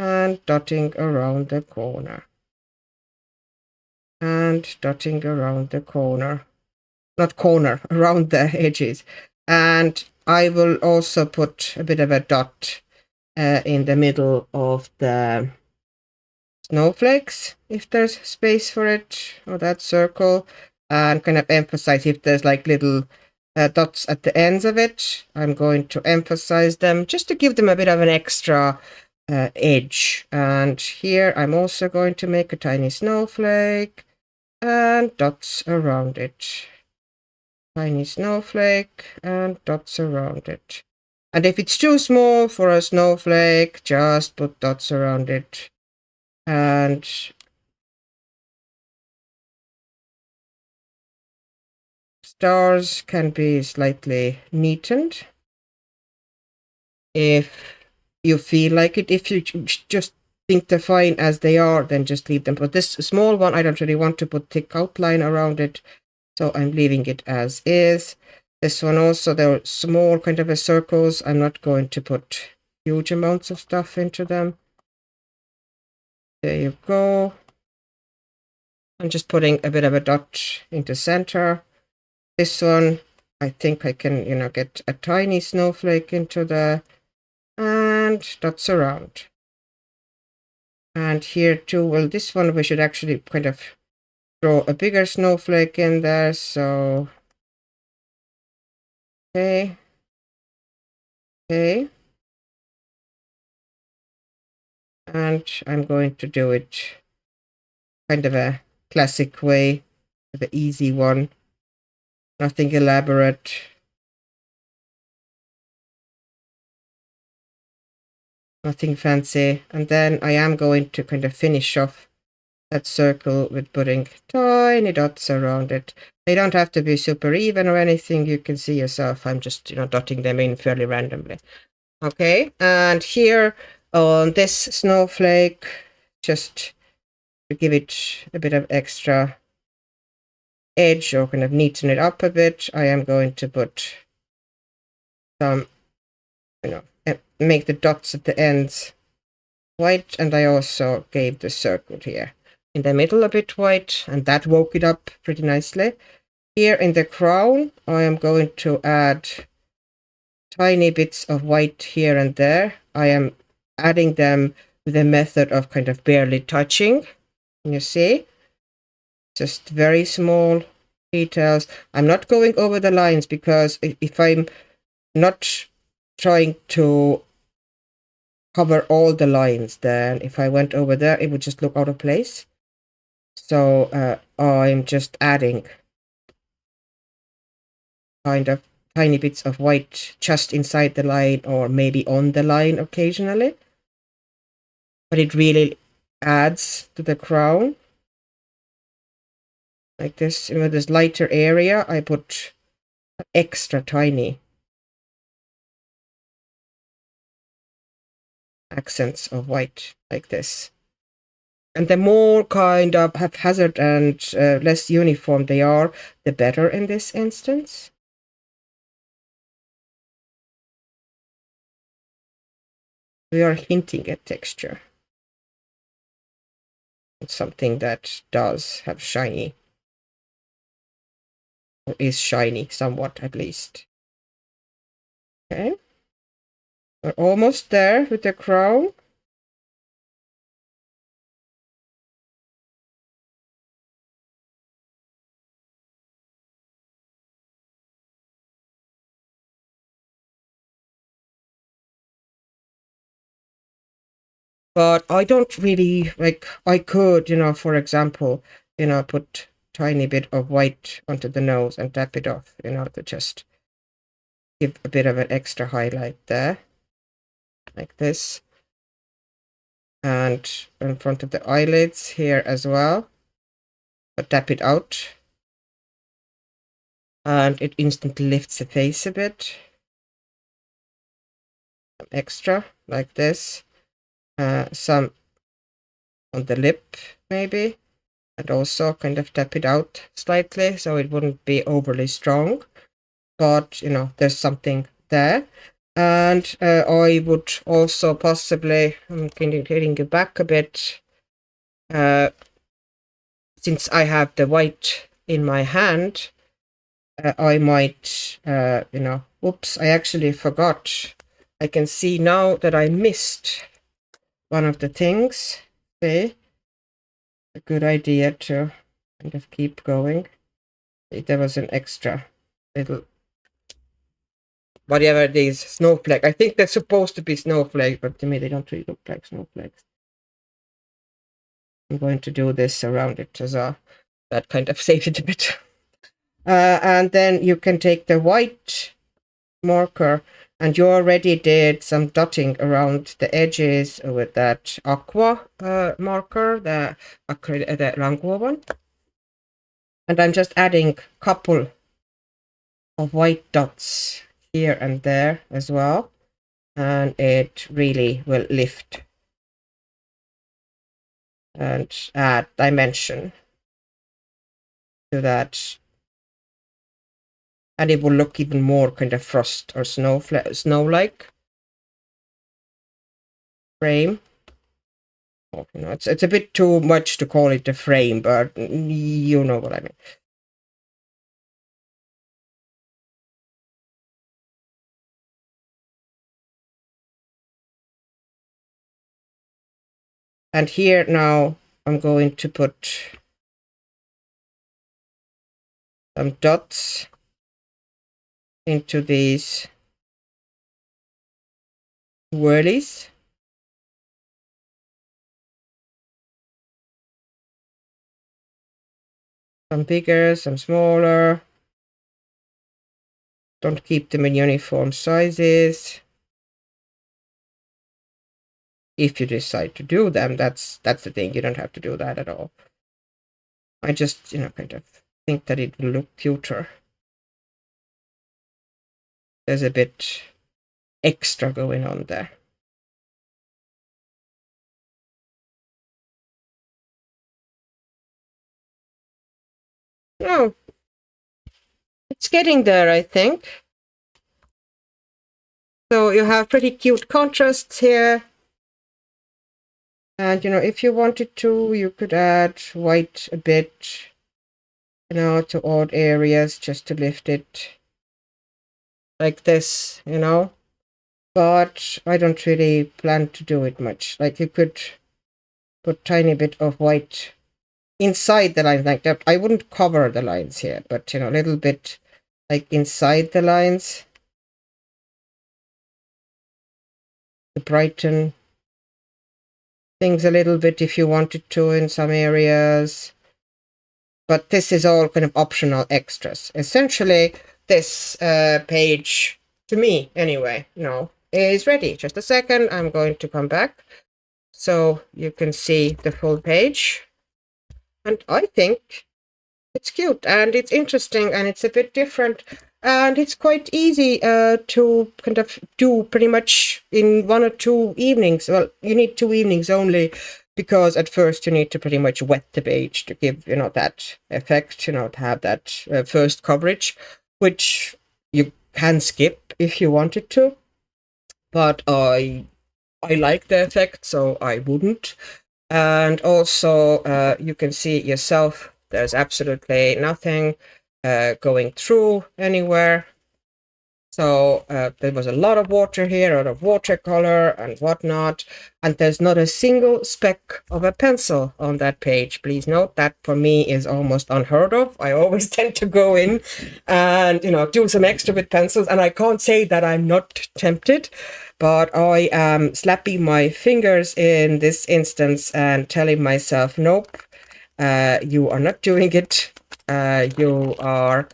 Speaker 1: and dotting around the corner. And dotting around the corner. Not corner, around the edges. And I will also put a bit of a dot in the middle of the snowflakes, if there's space for it, or that circle, and kind of emphasize if there's like little dots at the ends of it. I'm going to emphasize them just to give them a bit of an extra edge. And here I'm also going to make a tiny snowflake and dots around it. Tiny snowflake and dots around it. And if it's too small for a snowflake, just put dots around it. And stars can be slightly neatened if you feel like it. If you just think they're fine as they are, then just leave them. But this small one, I don't really want to put thick outline around it, so I'm leaving it as is. This one also, they're small kind of a circles. I'm not going to put huge amounts of stuff into them. There you go. I'm just putting a bit of a dot into center. This one, I think I can, get a tiny snowflake into there and dots around. And here too, well, this one we should actually kind of throw a bigger snowflake in there, so okay. And I'm going to do it kind of a classic way, the easy one, nothing elaborate. Nothing fancy. And then I am going to kind of finish off that circle with putting tiny dots around it. They don't have to be super even or anything. You can see yourself. I'm just, dotting them in fairly randomly. Okay, and here on this snowflake, just to give it a bit of extra edge or kind of neaten it up a bit, I am going to put some, make the dots at the ends white, and I also gave the circle here in the middle a bit white, and that woke it up pretty nicely. Here in the crown, I am going to add tiny bits of white here and there. I am adding them with a method of kind of barely touching. You see? Just very small details. I'm not going over the lines because if I'm not trying to cover all the lines, then if I went over there, it would just look out of place. So I'm just adding kind of tiny bits of white just inside the line or maybe on the line occasionally. But it really adds to the crown. Like this, this lighter area, I put extra tiny accents of white like this. And the more kind of haphazard and less uniform they are, the better in this instance. We are hinting at texture. It's something that does have shiny, or is shiny somewhat at least. Okay, we're almost there with the crown. But I don't really, like, I could, for example, put tiny bit of white onto the nose and tap it off, to just give a bit of an extra highlight there, like this. And in front of the eyelids here as well, but tap it out. And it instantly lifts the face a bit. Some extra, like this. Some on the lip, maybe. And also kind of tap it out slightly so it wouldn't be overly strong. But, there's something there. And I would also possibly, I'm getting it back a bit, since I have the white in my hand, I might, oops, I actually forgot. I can see now that I missed one of the things. See, a good idea to kind of keep going. There was an extra little, whatever these snowflake. I think they're supposed to be snowflake, but to me they don't really look like snowflakes. I'm going to do this around it as a, that kind of saves it a bit. And then you can take the white marker, and you already did some dotting around the edges with that aqua marker, the Langua one. And I'm just adding a couple of white dots here and there as well, and it really will lift and add dimension to that, and it will look even more kind of frost or snow-like frame. Oh, it's a bit too much to call it a frame, but you know what I mean. And here now I'm going to put some dots into these whirlies. Some bigger, some smaller. Don't keep them in uniform sizes. If you decide to do them, that's the thing. You don't have to do that at all. I just, kind of think that it will look cuter. There's a bit extra going on there. Oh, it's getting there, I think. So you have pretty cute contrasts here. And, if you wanted to, you could add white a bit, to odd areas just to lift it like this, But I don't really plan to do it much. Like, you could put tiny bit of white inside the lines like that. I wouldn't cover the lines here, but, a little bit like inside the lines to brighten things a little bit if you wanted to in some areas. But this is all kind of optional extras. Essentially, this page, to me anyway, is ready. Just a second, I'm going to come back so you can see the full page. And I think it's cute and it's interesting and it's a bit different. And it's quite easy to kind of do pretty much in 1 or 2 evenings. Well, you need 2 evenings only, because at first you need to pretty much wet the page to give, that effect, to have that first coverage, which you can skip if you wanted to. But I like the effect, so I wouldn't. And also, you can see yourself, there's absolutely nothing going through anywhere. So there was a lot of water here, a lot of watercolor and whatnot, and there's not a single speck of a pencil on that page. Please note that for me is almost unheard of. I always tend to go in and, do some extra with pencils, and I can't say that I'm not tempted, but I am slapping my fingers in this instance and telling myself, nope, you are not doing it. You are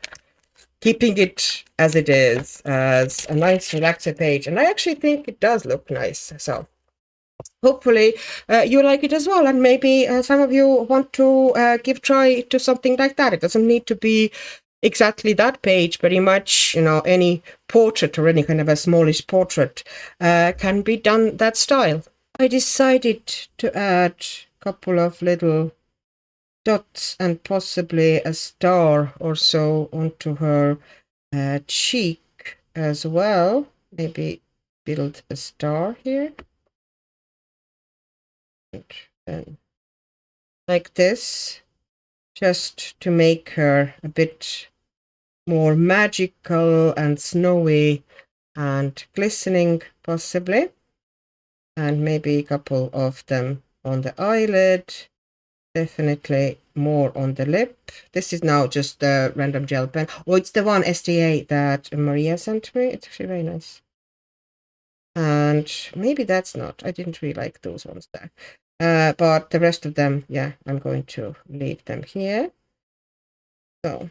Speaker 1: keeping it as it is, as a nice relaxer page. And I actually think it does look nice. So hopefully you like it as well. And maybe some of you want to give try to something like that. It doesn't need to be exactly that page. Pretty much, any portrait or any kind of a smallish portrait can be done that style. I decided to add a couple of little dots and possibly a star or so onto her cheek as well. Maybe build a star here. And then like this, just to make her a bit more magical and snowy and glistening possibly. And maybe a couple of them on the eyelid. Definitely more on the lip. This is now just the random gel pen. Oh, it's the one STA that Maria sent me. It's actually very nice. And maybe that's not. I didn't really like those ones there. But the rest of them, yeah, I'm going to leave them here. So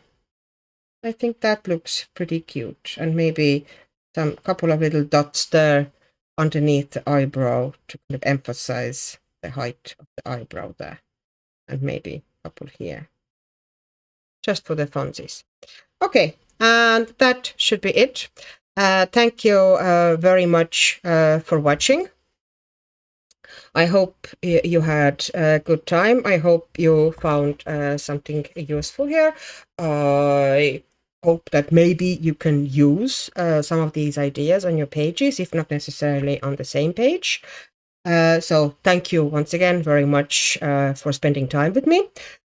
Speaker 1: I think that looks pretty cute. And maybe some couple of little dots there underneath the eyebrow to kind of emphasize the height of the eyebrow there. And maybe a couple here. Just for the funsies. Okay, and that should be it. Thank you very much for watching. I hope you had a good time. I hope you found something useful here. I hope that maybe you can use some of these ideas on your pages, if not necessarily on the same page. So thank you once again very much for spending time with me.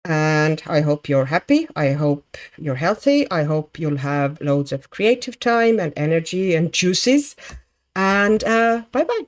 Speaker 1: And I hope you're happy. I hope you're healthy. I hope you'll have loads of creative time and energy and juices. And bye-bye.